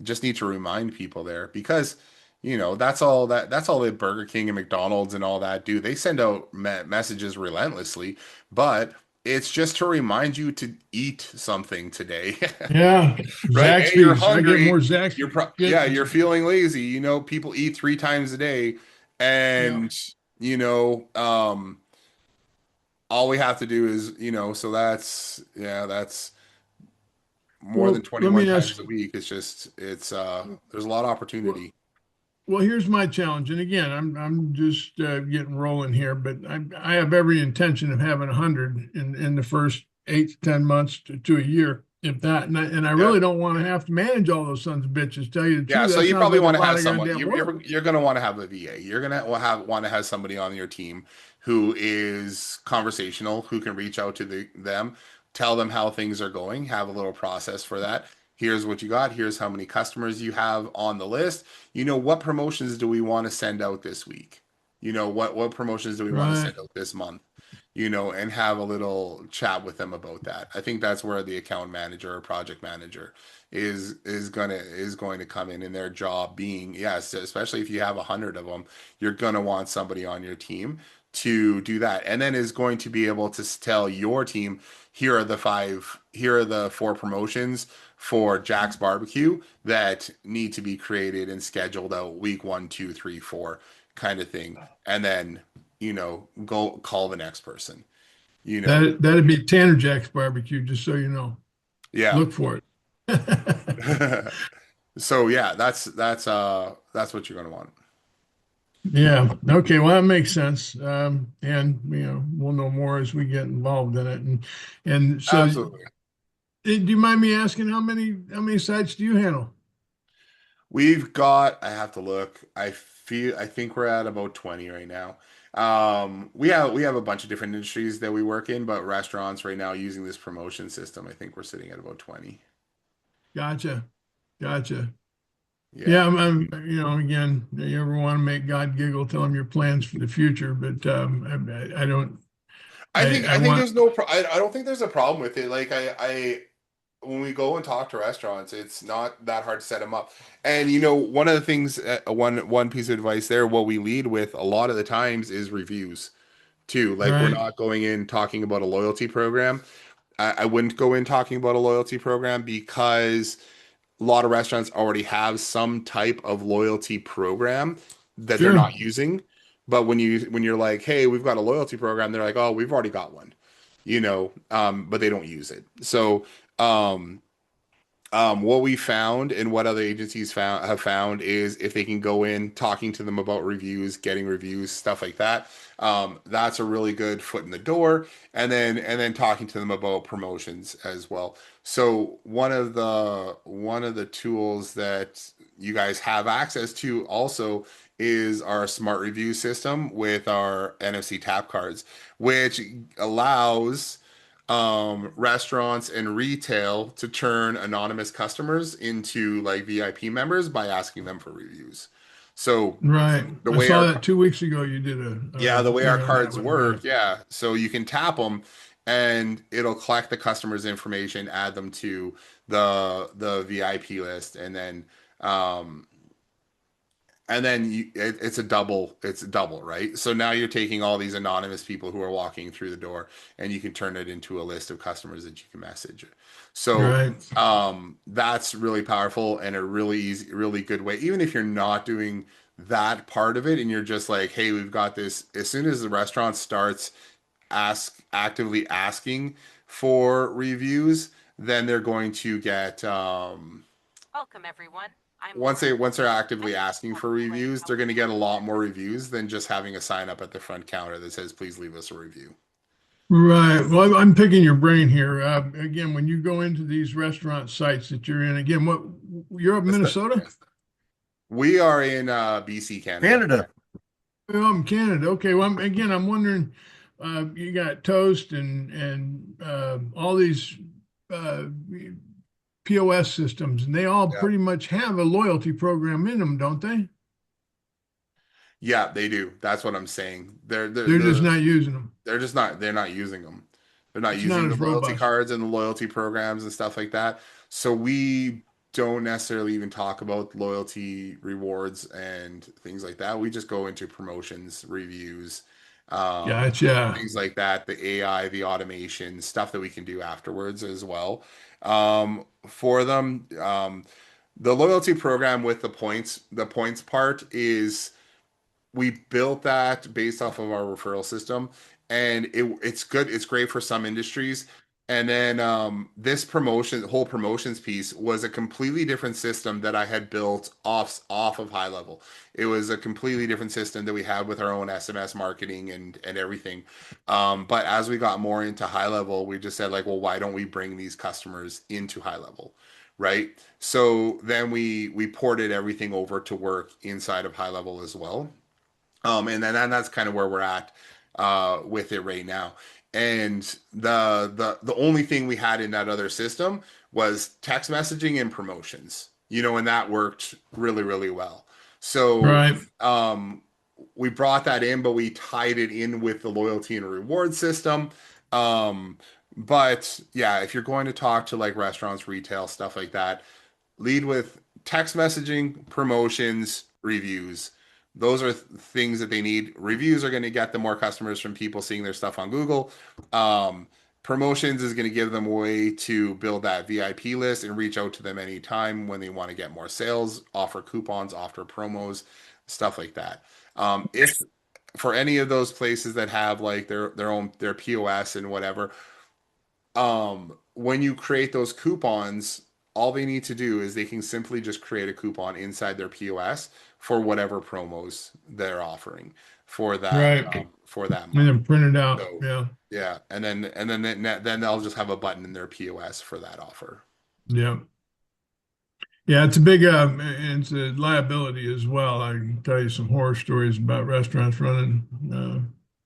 [SPEAKER 1] Just need to remind people there because, that's all that Burger King and McDonald's and all that do. They send out messages relentlessly, but it's just to remind you to eat something today.
[SPEAKER 2] Yeah,
[SPEAKER 1] Right? Hey, you're
[SPEAKER 2] Zaxby's. I get
[SPEAKER 1] hungry.
[SPEAKER 2] more Zax.
[SPEAKER 1] Yeah, you're feeling lazy. People eat 3 times a day,
[SPEAKER 2] Yeah.
[SPEAKER 1] and you know, all we have to do is, so that's more than
[SPEAKER 2] Well, let
[SPEAKER 1] 21
[SPEAKER 2] me ask.
[SPEAKER 1] times a week. It's there's a lot of
[SPEAKER 2] Well,
[SPEAKER 1] opportunity.
[SPEAKER 2] well, here's my challenge. And again, I'm just getting rolling here, but I have every intention of having 100 in the first 8 to 10 months to a year, if that. And I
[SPEAKER 1] Yeah.
[SPEAKER 2] really don't want to have to manage all those sons of bitches. Tell you the
[SPEAKER 1] Yeah,
[SPEAKER 2] truth,
[SPEAKER 1] so
[SPEAKER 2] that
[SPEAKER 1] you
[SPEAKER 2] sounds
[SPEAKER 1] probably
[SPEAKER 2] like a
[SPEAKER 1] want to
[SPEAKER 2] lot
[SPEAKER 1] have
[SPEAKER 2] of
[SPEAKER 1] someone.
[SPEAKER 2] goddamn work.
[SPEAKER 1] You're going to want to have a VA. You're going to want to have somebody on your team who is conversational, who can reach out to them, tell them how things are going, have a little process for that. Here's what you got. Here's how many customers you have on the list. What promotions do we want to send out this week? What promotions do we want to
[SPEAKER 2] Right.
[SPEAKER 1] send out this month? And have a little chat with them about that. I think that's where the account manager or project manager is going to come in their job being, yes, especially if you have 100 of them, you're going to want somebody on your team to do that, and then is going to be able to tell your team, here are the 4 promotions for Jack's Barbecue that need to be created and scheduled out week 1, 2, 3, 4 kind of thing, and then go call the next person. you know
[SPEAKER 2] That'd be Tanner Jack's barbecue, just so you know.
[SPEAKER 1] yeah.
[SPEAKER 2] Look for it.
[SPEAKER 1] So yeah, that's what you're going to want.
[SPEAKER 2] Yeah. Okay. Well, that makes sense. And we'll know more as we get involved in it. And so,
[SPEAKER 1] Absolutely.
[SPEAKER 2] do you mind me asking how many sites do you handle?
[SPEAKER 1] I have to look. I think we're at about 20 right now. We have a bunch of different industries that we work in, but restaurants right now using this promotion system, I think we're sitting at about 20.
[SPEAKER 2] Gotcha. Gotcha.
[SPEAKER 1] Yeah.
[SPEAKER 2] Yeah. Again, you ever want to make God giggle, tell him your plans for the future, but I don't.
[SPEAKER 1] I think
[SPEAKER 2] I
[SPEAKER 1] I think
[SPEAKER 2] want.
[SPEAKER 1] there's I don't think there's a problem with it. Like I when we go and talk to restaurants, it's not that hard to set them up. And one of the things, one piece of advice there, what we lead with a lot of the times is reviews too. Like we're
[SPEAKER 2] Right.
[SPEAKER 1] not going in talking about a loyalty program. I wouldn't go in talking about a loyalty program because a lot of restaurants already have some type of loyalty program that they're
[SPEAKER 2] Sure.
[SPEAKER 1] not using. But when you're like, hey, we've got a loyalty program, they're like, oh, we've already got one, but they don't use it. So um, what we found and what other agencies have found is if they can go in talking to them about reviews, getting reviews, stuff like that, that's a really good foot in the door. And then talking to them about promotions as well. So one of the tools that you guys have access to also is our smart review system with our NFC tap cards, which allows restaurants and retail to turn anonymous customers into like VIP members by asking them for reviews. So
[SPEAKER 2] Right.
[SPEAKER 1] the
[SPEAKER 2] I
[SPEAKER 1] way
[SPEAKER 2] saw
[SPEAKER 1] our
[SPEAKER 2] that 2 weeks ago. You did
[SPEAKER 1] yeah,
[SPEAKER 2] a
[SPEAKER 1] the way our
[SPEAKER 2] thing on that
[SPEAKER 1] cards
[SPEAKER 2] with a guy.
[SPEAKER 1] work, yeah. So you can tap them and it'll collect the customer's information, add them to the VIP list, um it's a double, right? So now you're taking all these anonymous people who are walking through the door and you can turn it into a list of customers that you can message. So
[SPEAKER 2] Right.
[SPEAKER 1] that's really powerful and a really easy, really good way. Even if you're not doing that part of it and you're just like, hey, we've got this. As soon as the restaurant starts actively asking for reviews, then they're going to get once they're actively asking for reviews, they're going to get a lot more reviews than just having a sign up at the front counter that says, please leave us a review.
[SPEAKER 2] Right. Well, I'm picking your brain here. Again, when you go into these restaurant sites that you're in, again, you're up in
[SPEAKER 1] That's
[SPEAKER 2] Minnesota?
[SPEAKER 1] we are in BC, Canada.
[SPEAKER 3] Canada.
[SPEAKER 2] Oh, I'm Canada. Okay. Well, I'm wondering, you got Toast and all these uh, POS systems, and they all
[SPEAKER 1] Yeah.
[SPEAKER 2] pretty much have a loyalty program in them, don't they?
[SPEAKER 1] Yeah, they do. That's what I'm saying.
[SPEAKER 2] They're just not using them.
[SPEAKER 1] They're not using them. They're not
[SPEAKER 2] It's not
[SPEAKER 1] using the
[SPEAKER 2] as
[SPEAKER 1] loyalty
[SPEAKER 2] robust.
[SPEAKER 1] cards and the loyalty programs and stuff like that. So we don't necessarily even talk about loyalty rewards and things like that. We just go into promotions, reviews,
[SPEAKER 2] Gotcha.
[SPEAKER 1] things like that, the AI, the automation, stuff that we can do afterwards as well. For them, the loyalty program with the points part is we built that based off of our referral system, and it's good. It's great for some industries. And then this whole promotions piece was a completely different system that I had built off of high level. It was a completely different system that we had with our own SMS marketing and everything. But as we got more into high level, we just said like, well, why don't we bring these customers into high level, right? So then we ported everything over to work inside of high level as well. And then that's kind of where we're at with it right now. And the only thing we had in that other system was text messaging and promotions, and that worked really, really well. So
[SPEAKER 2] Right.
[SPEAKER 1] um, we brought that in, but we tied it in with the loyalty and reward system. But yeah, if you're going to talk to like restaurants, retail, stuff like that, lead with text messaging, promotions, reviews. Those are things that they need. Reviews are going to get them more customers from people seeing their stuff on Google. Um, Promotions is going to give them a way to build that VIP list and reach out to them anytime when they want to get more sales, offer coupons, offer promos, stuff like that. If for any of those places that have like their POS and whatever, when you create those coupons, all they need to do is they can simply just create a coupon inside their POS for whatever promos they're offering
[SPEAKER 2] Right.
[SPEAKER 1] for that
[SPEAKER 2] And
[SPEAKER 1] month.
[SPEAKER 2] then print it out.
[SPEAKER 1] So
[SPEAKER 2] Yeah.
[SPEAKER 1] yeah, and then they'll just have a button in their POS for that offer.
[SPEAKER 2] Yeah. Yeah, it's a big it's a liability as well. I can tell you some horror stories about restaurants running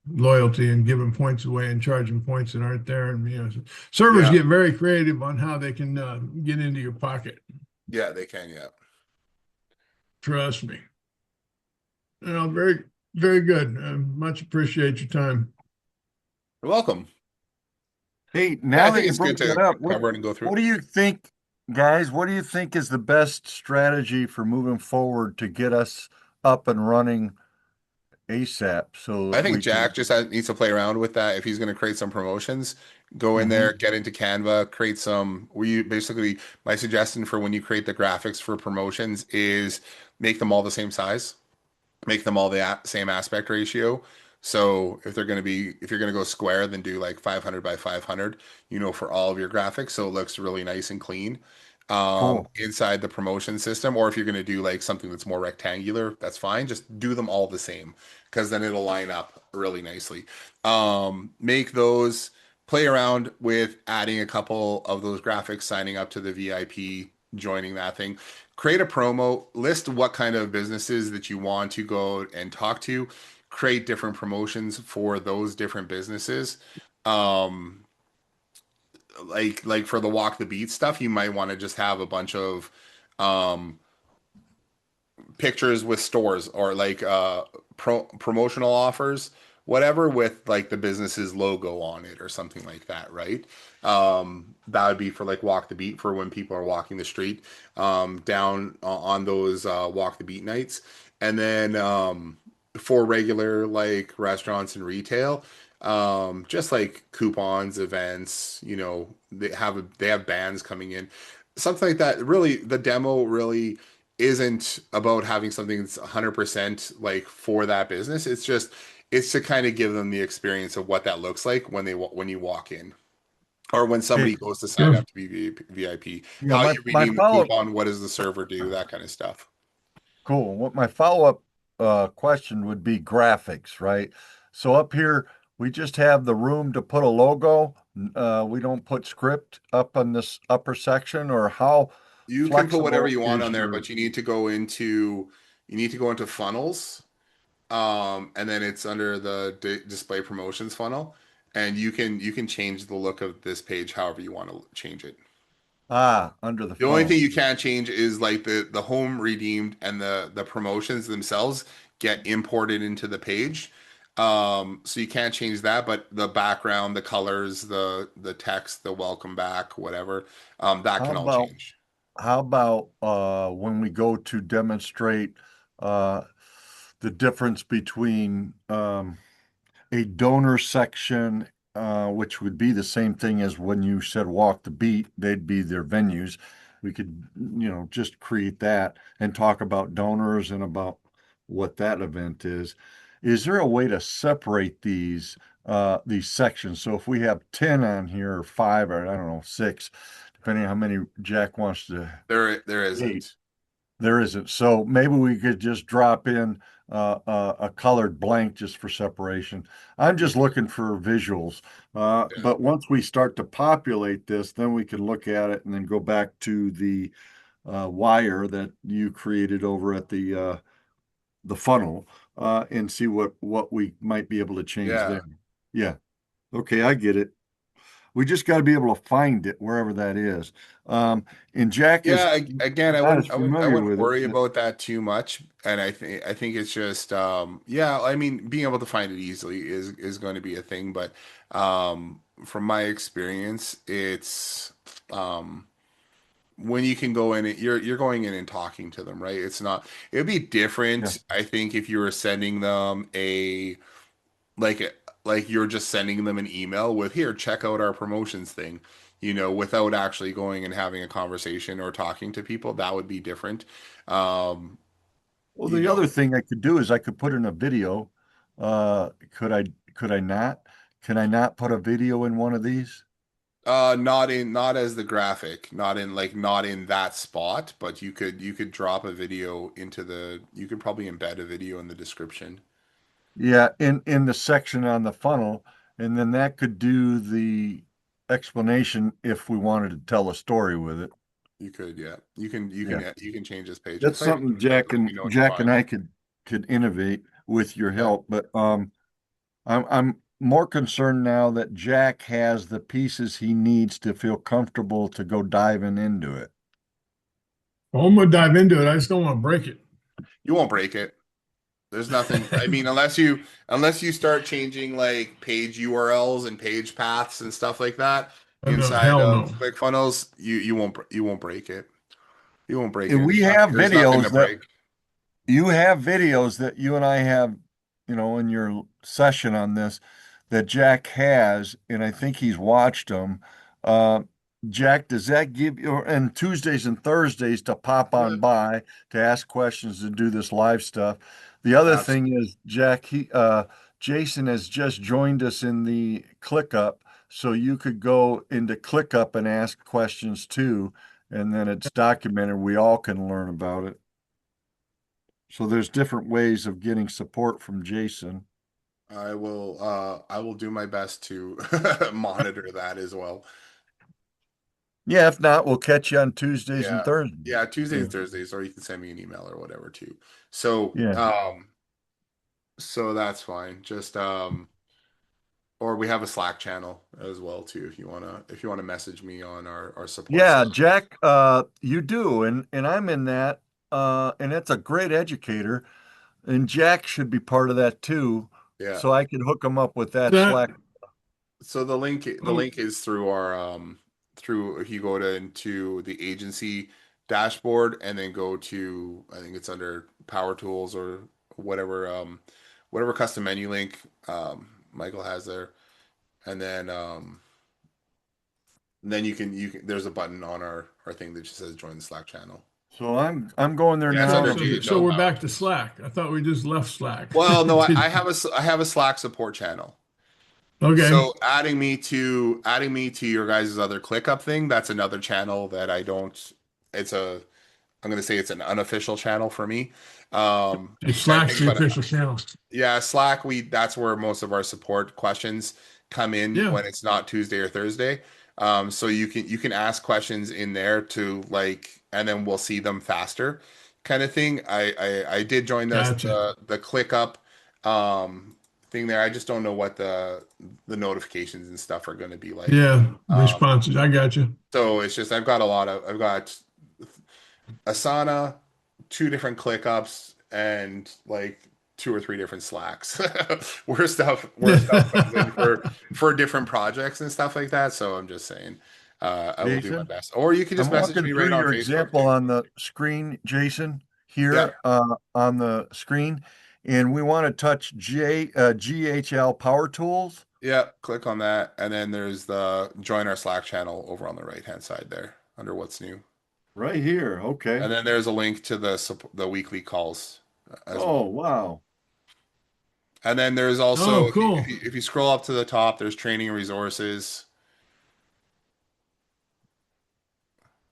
[SPEAKER 2] loyalty and giving points away and charging points that aren't there. And servers
[SPEAKER 1] Yeah,
[SPEAKER 2] get very creative on how they can get into your pocket.
[SPEAKER 1] yeah, they can. Yeah,
[SPEAKER 2] Trust me. Very, very good. Much appreciate your time.
[SPEAKER 1] you're welcome.
[SPEAKER 3] Hey,
[SPEAKER 1] Yeah, I
[SPEAKER 3] now that
[SPEAKER 1] think
[SPEAKER 3] you
[SPEAKER 1] it's good
[SPEAKER 3] bring that
[SPEAKER 1] to
[SPEAKER 3] up,
[SPEAKER 1] cover it and go
[SPEAKER 3] what
[SPEAKER 1] through.
[SPEAKER 3] do you think, guys? What do you think is the best strategy for moving forward to get us up and running ASAP so
[SPEAKER 1] I
[SPEAKER 3] that
[SPEAKER 1] think
[SPEAKER 3] we
[SPEAKER 1] Jack
[SPEAKER 3] can?
[SPEAKER 1] just needs to play around with that. If he's going to create some promotions, go in there,
[SPEAKER 3] Mhm.
[SPEAKER 1] get into Canva, create some. We basically, my suggestion for when you create the graphics for promotions is make them all the same size, make them all the same aspect ratio. So if you're going to go square, then do like 500 by 500, for all of your graphics. So it looks really nice and clean
[SPEAKER 3] Cool.
[SPEAKER 1] inside the promotion system. Or if you're going to do like something that's more rectangular, that's fine. Just do them all the same because then it'll line up really nicely. Make those, play around with adding a couple of those graphics, signing up to the VIP, joining that thing, create a promo, list what kind of businesses that you want to go and talk to, create different promotions for those different businesses. Um, like for the walk the beat stuff, you might want to just have a bunch of um pictures with stores or like promotional offers, whatever, with like the business's logo on it or something like that, right? That would be for like walk the beat for when people are walking the street down on those walk the beat nights. And then for regular like restaurants and retail, just like coupons, events, they have bands coming in, something like that. Really, the demo really isn't about having something that's 100% like for that business. It's to kind of give them the experience of what that looks like when you walk in or when
[SPEAKER 3] Hey,
[SPEAKER 1] somebody goes to sign
[SPEAKER 2] Sure.
[SPEAKER 1] up to be VIP,
[SPEAKER 3] yeah,
[SPEAKER 1] how
[SPEAKER 3] my
[SPEAKER 1] you
[SPEAKER 3] my
[SPEAKER 1] redeem the
[SPEAKER 3] follow-up.
[SPEAKER 1] coupon, what does the server do, that kind of stuff.
[SPEAKER 3] Cool. What my follow-up question would be graphics, right? So up here, we just have the room to put a logo. We don't put script up on this upper section, or how
[SPEAKER 1] You can put whatever
[SPEAKER 3] flexible
[SPEAKER 1] you want
[SPEAKER 3] is
[SPEAKER 1] on there,
[SPEAKER 3] your?
[SPEAKER 1] but you need to go into funnels. And then it's under the display promotions funnel, and you can change the look of this page however you want to change it.
[SPEAKER 3] Under the
[SPEAKER 1] The only thing
[SPEAKER 3] funnel.
[SPEAKER 1] you can't change is like the home redeemed and the promotions themselves get imported into the page. So you can't change that, but the background, the colors, the text, the welcome back, whatever, that
[SPEAKER 3] How
[SPEAKER 1] can all
[SPEAKER 3] about
[SPEAKER 1] change.
[SPEAKER 3] how about when we go to demonstrate uh, the difference between a donor section, which would be the same thing as when you said walk the beat, they'd be their venues. We could, just create that and talk about donors and about what that event is. Is there a way to separate these sections? So if we have 10 on here, or five, or I don't know, six, depending on how many Jack wants to
[SPEAKER 1] There
[SPEAKER 3] create,
[SPEAKER 1] isn't.
[SPEAKER 3] there isn't. So maybe we could just drop in a colored blank just for separation. I'm
[SPEAKER 1] You
[SPEAKER 3] just
[SPEAKER 1] could,
[SPEAKER 3] looking for visuals.
[SPEAKER 1] yeah.
[SPEAKER 3] But once we start to populate this, then we can look at it and then go back to the wire that you created over at the funnel and see what we might be able to change
[SPEAKER 1] Yeah.
[SPEAKER 3] there. Yeah. Okay, I get it. We just got to be able to find it wherever that is. Um, and Jack is
[SPEAKER 1] Yeah, again,
[SPEAKER 3] not as
[SPEAKER 1] I
[SPEAKER 3] familiar
[SPEAKER 1] wouldn't
[SPEAKER 3] with it,
[SPEAKER 1] worry
[SPEAKER 3] but
[SPEAKER 1] about that too much. And I think it's just yeah, I mean, being able to find it easily is going to be a thing, but from my experience, it's when you can go in, you're going in and talking to them, right? It's not, it'd be
[SPEAKER 3] yeah.
[SPEAKER 1] different, I think, if you were sending them a like like you're just sending them an email with, here, check out our promotions thing, without actually going and having a conversation or talking to people. That would be different. um
[SPEAKER 3] Well,
[SPEAKER 1] you
[SPEAKER 3] the
[SPEAKER 1] know
[SPEAKER 3] other thing I could do is I could put in a video. Could I not? Can I not put a video in one of these?
[SPEAKER 1] not as the graphic, not in that spot, but you could drop a video into the, you could probably embed a video in the description.
[SPEAKER 3] Yeah, in the section on the funnel, and then that could do the explanation if we wanted to tell a story with it.
[SPEAKER 1] You could, yeah,
[SPEAKER 3] Yeah.
[SPEAKER 1] you can change this page.
[SPEAKER 3] That's something
[SPEAKER 1] Let me know what you
[SPEAKER 3] Jack and
[SPEAKER 1] find.
[SPEAKER 3] I could innovate with your
[SPEAKER 1] Yeah.
[SPEAKER 3] help, but I'm more concerned now that Jack has the pieces he needs to feel comfortable to go diving into it.
[SPEAKER 2] Well, I'm gonna dive into it. I just don't want to break it.
[SPEAKER 1] You won't break it. There's nothing. I mean, unless you start changing like page URLs and page paths and stuff like that
[SPEAKER 2] Oh, no,
[SPEAKER 1] inside
[SPEAKER 2] hell
[SPEAKER 1] of
[SPEAKER 2] no.
[SPEAKER 1] ClickFunnels, you won't break it. You won't break it.
[SPEAKER 3] And we have
[SPEAKER 1] There's nothing to
[SPEAKER 3] videos that
[SPEAKER 1] break.
[SPEAKER 3] you have videos that you and I have, in your session on this that Jack has, and I think he's watched them. Uh, Jack, does that give you, and Tuesdays and Thursdays to pop
[SPEAKER 1] Yeah,
[SPEAKER 3] on by to ask questions to do this live stuff? The other thing
[SPEAKER 1] absolutely.
[SPEAKER 3] is, Jack, Jason has just joined us in the ClickUp, so you could go into ClickUp and ask questions too, and then it's documented. We all can learn about it. So there's different ways of getting support from Jason.
[SPEAKER 1] I will do my best to monitor that as well.
[SPEAKER 3] Yeah, if not, we'll catch you on Tuesdays and
[SPEAKER 1] Yeah.
[SPEAKER 3] Thursdays.
[SPEAKER 1] Yeah, Tuesdays,
[SPEAKER 3] Yeah.
[SPEAKER 1] Thursdays, or you can send me an email or whatever too. So,
[SPEAKER 3] Yeah.
[SPEAKER 1] so that's fine. Just or we have a Slack channel as well too if you wanna message me on our support
[SPEAKER 3] Yeah,
[SPEAKER 1] Slack.
[SPEAKER 3] Jack, you do, and I'm in that, and it's a great educator, and Jack should be part of that too,
[SPEAKER 1] Yeah.
[SPEAKER 3] so I can hook him up with that
[SPEAKER 2] That,
[SPEAKER 3] Slack.
[SPEAKER 1] So the
[SPEAKER 2] oh,
[SPEAKER 1] link is through our through, if you go to into the agency dashboard and then go to, I think it's under Power Tools or whatever whatever custom menu link Michael has there, and then you can there's a button on our thing that just says join the Slack channel.
[SPEAKER 3] So I'm going there
[SPEAKER 1] Yeah, it's
[SPEAKER 2] oh,
[SPEAKER 3] now.
[SPEAKER 1] under
[SPEAKER 2] so
[SPEAKER 1] GHL
[SPEAKER 2] we're
[SPEAKER 1] Power
[SPEAKER 2] back to
[SPEAKER 1] Tools.
[SPEAKER 2] Slack. I thought we just left Slack.
[SPEAKER 1] Well, no, I have a Slack support channel.
[SPEAKER 2] Okay.
[SPEAKER 1] So adding me to your guys' other ClickUp thing, that's another channel that I don't. It's a I'm gonna say it's an unofficial channel for me.
[SPEAKER 2] It's
[SPEAKER 1] I
[SPEAKER 2] Slack's
[SPEAKER 1] think,
[SPEAKER 2] the
[SPEAKER 1] but
[SPEAKER 2] official channel.
[SPEAKER 1] yeah, Slack, that's where most of our support questions come in
[SPEAKER 2] Yeah.
[SPEAKER 1] when it's not Tuesday or Thursday. So you can ask questions in there to like, and then we'll see them faster, kind of thing. I did join
[SPEAKER 2] Gotcha.
[SPEAKER 1] the ClickUp thing there. I just don't know what the notifications and stuff are going to be like.
[SPEAKER 2] Yeah.
[SPEAKER 1] Um,
[SPEAKER 2] Responses. I got you.
[SPEAKER 1] so it's just I've got Asana, two different ClickUps, and like two or three different Slacks where stuff comes in for different projects and stuff like that. So I'm just saying. I will do my
[SPEAKER 3] Jason,
[SPEAKER 1] best. Or you can
[SPEAKER 3] I'm
[SPEAKER 1] just message
[SPEAKER 3] walking
[SPEAKER 1] me
[SPEAKER 3] through
[SPEAKER 1] right on
[SPEAKER 3] your
[SPEAKER 1] Facebook
[SPEAKER 3] example
[SPEAKER 1] too.
[SPEAKER 3] on the screen, Jason,
[SPEAKER 1] Yeah.
[SPEAKER 3] here on the screen, and we want to touch GHL Power Tools
[SPEAKER 1] Yeah, click on that, and then there's the join our Slack channel over on the right hand side there under what's new.
[SPEAKER 3] right here. Okay.
[SPEAKER 1] And then there's a link to the weekly calls as
[SPEAKER 3] Oh,
[SPEAKER 1] well.
[SPEAKER 3] wow.
[SPEAKER 1] And then there's also
[SPEAKER 2] Oh, cool.
[SPEAKER 1] if you scroll up to the top, there's training resources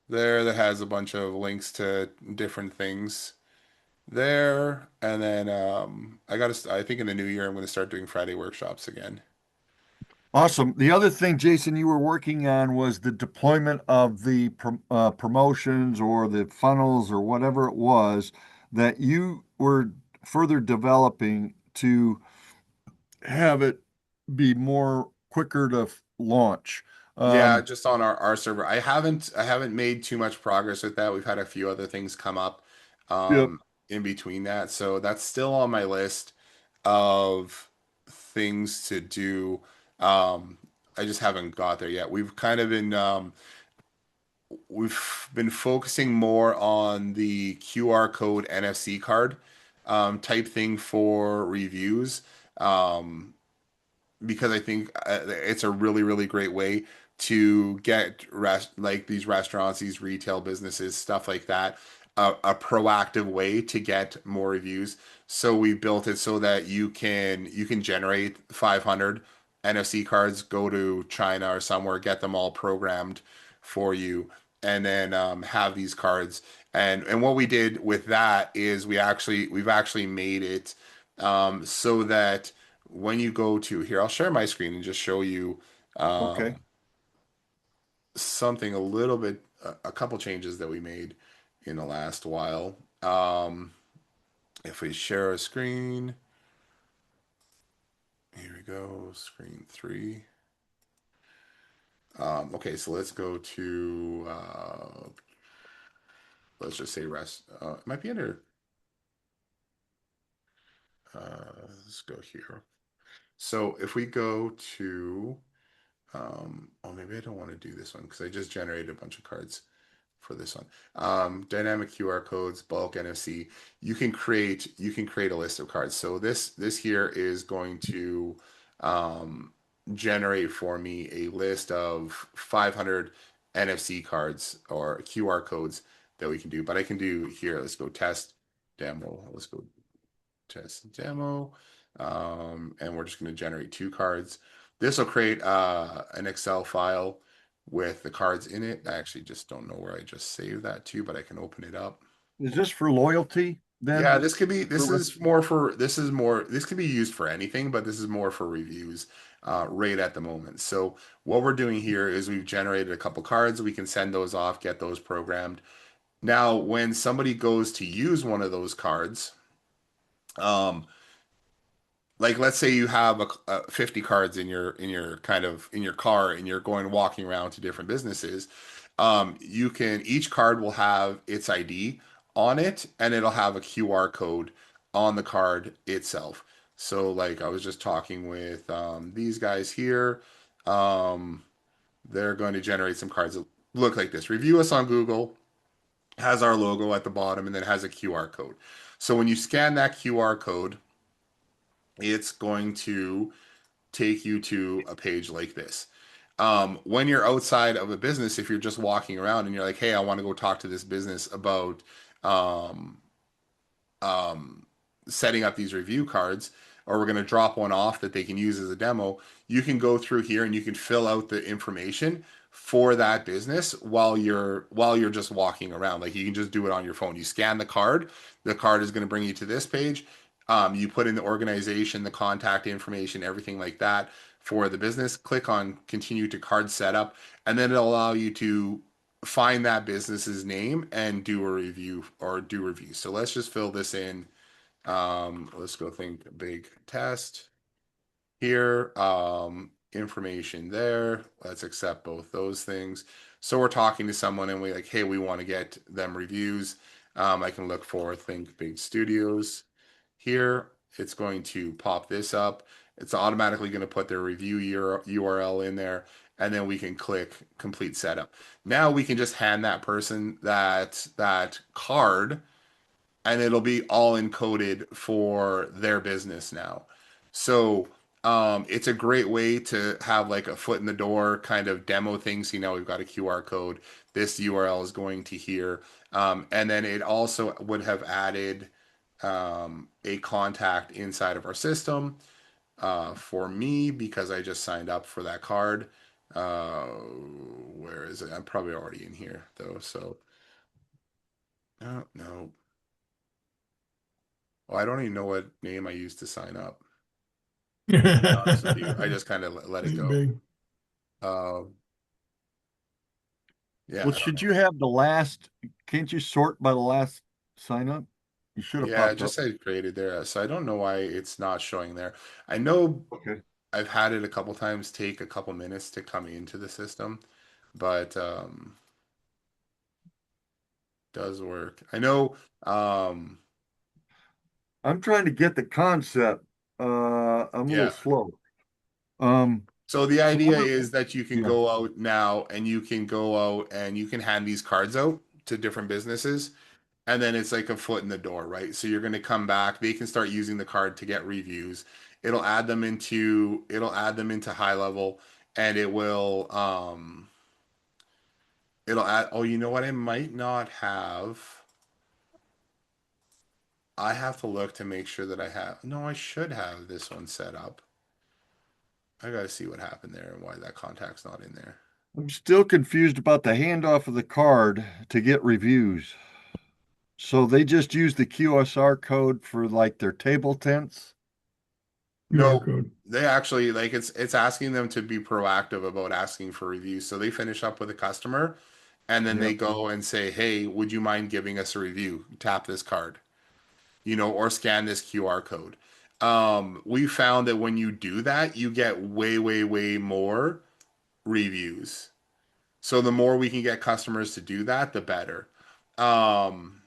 [SPEAKER 1] there that has a bunch of links to different things there. And then I think in the new year I'm going to start doing Friday workshops again.
[SPEAKER 3] Awesome. The other thing, Jason, you were working on was the deployment of the promotions or the funnels or whatever it was that you were further developing to have it be more quicker to launch.
[SPEAKER 1] Yeah,
[SPEAKER 3] Um,
[SPEAKER 1] just on our server. I haven't made too much progress with that. We've had a few other things come up
[SPEAKER 3] yep.
[SPEAKER 1] in between that. So that's still on my list of things to do. I just haven't got there yet. We've been focusing more on the QR code NFC card type thing for reviews. Um, because I think it's a really, really great way to get like these restaurants, these retail businesses, stuff like that, a proactive way to get more reviews. So we built it so that you can generate 500 NFC cards, go to China or somewhere, get them all programmed for you, and then have these cards. And what we did with that is we've actually made it so that when you go to here, I'll share my screen and just show you
[SPEAKER 3] Okay.
[SPEAKER 1] um, something a little bit, a couple changes that we made in the last while. If we share a screen, here we go, screen three. Okay, so let's go to, let's just say rest. It might be under, let's go here. So if we go to, oh, maybe I don't want to do this one because I just generated a bunch of cards for this one. Dynamic QR codes, bulk NFC. You can create a list of cards. So this here is going to um, generate for me a list of 500 NFC cards or QR codes that we can do. But I can do here. Let's go test demo. Let's go test demo. And we're just going to generate two cards. This will create an Excel file with the cards in it. I actually just don't know where I just saved that to, but I can open it up.
[SPEAKER 3] Is this for loyalty
[SPEAKER 1] Yeah,
[SPEAKER 3] then?
[SPEAKER 1] this
[SPEAKER 3] For,
[SPEAKER 1] is more for, this could be used for anything, but this is more for reviews right at the moment. So what we're doing here is we've generated a couple cards. We can send those off, get those programmed. Now, when somebody goes to use one of those cards, um, like let's say you have 50 cards in your kind of in your car and you're going walking around to different businesses. You can each card will have its ID on it and it'll have a QR code on the card itself. So like I was just talking with these guys here. um, they're going to generate some cards that look like this: review us on Google, has our logo at the bottom, and then has a QR code. So when you scan that QR code, it's going to take you to a page like this. When you're outside of a business, if you're just walking around and you're like, hey, I want to go talk to this business about um, um, setting up these review cards, or we're going to drop one off that they can use as a demo, you can go through here and you can fill out the information for that business while you're just walking around. Like you can just do it on your phone. You scan the card is going to bring you to this page. You put in the organization, the contact information, everything like that for the business. Click on continue to card setup, and then it'll allow you to find that business's name and do a review or do reviews. So let's just fill this in. Let's go think big test here. Information there. Let's accept both those things. So we're talking to someone and we like, hey, we want to get them reviews. I can look for think big studios here. It's going to pop this up. It's automatically going to put their review URL in there. and then we can click complete setup. Now we can just hand that person that card, and it'll be all encoded for their business now. So it's a great way to have like a foot in the door kind of demo thing. See, now we've got a QR code. This URL is going to here. And then it also would have added a contact inside of our system for me because I just signed up for that card. Where is it? I'm probably already in here though. So, no, no. Well, I don't even know what name I used to sign up. To be honest with you, I just kind of let it go.
[SPEAKER 2] Big.
[SPEAKER 1] Um, yeah,
[SPEAKER 3] Well,
[SPEAKER 1] I don't
[SPEAKER 3] should
[SPEAKER 1] know.
[SPEAKER 3] you have the last, can't you sort by the last sign up? You should have
[SPEAKER 1] Yeah, it
[SPEAKER 3] popped up.
[SPEAKER 1] just said created there, so I don't know why it's not showing there. I know
[SPEAKER 3] Okay.
[SPEAKER 1] I've had it a couple times take a couple minutes to come into the system, but does work. I know.
[SPEAKER 3] I'm trying to get the concept. I'm a little
[SPEAKER 1] Yeah.
[SPEAKER 3] slow. Um,
[SPEAKER 1] So the
[SPEAKER 3] so
[SPEAKER 1] idea is that you can
[SPEAKER 3] yeah.
[SPEAKER 1] go out now and you can go out and you can hand these cards out to different businesses. And then it's like a foot in the door, right? So you're going to come back. They can start using the card to get reviews. It'll add them into high level, and it'll add. Oh, you know what? I might not have. I have to look to make sure that I have. No, I should have this one set up. I got to see what happened there and why that contact's not in there.
[SPEAKER 3] I'm still confused about the handoff of the card to get reviews. So they just use the QSR code for like their table tents.
[SPEAKER 2] QR
[SPEAKER 1] No,
[SPEAKER 2] code.
[SPEAKER 1] they actually like it's asking them to be proactive about asking for reviews. So they finish up with a customer and then they
[SPEAKER 3] Yep.
[SPEAKER 1] go and say, "Hey, would you mind giving us a review? Tap this card, or scan this QR code." We found that when you do that, you get way, way, way more reviews. So the more we can get customers to do that, the better. Um,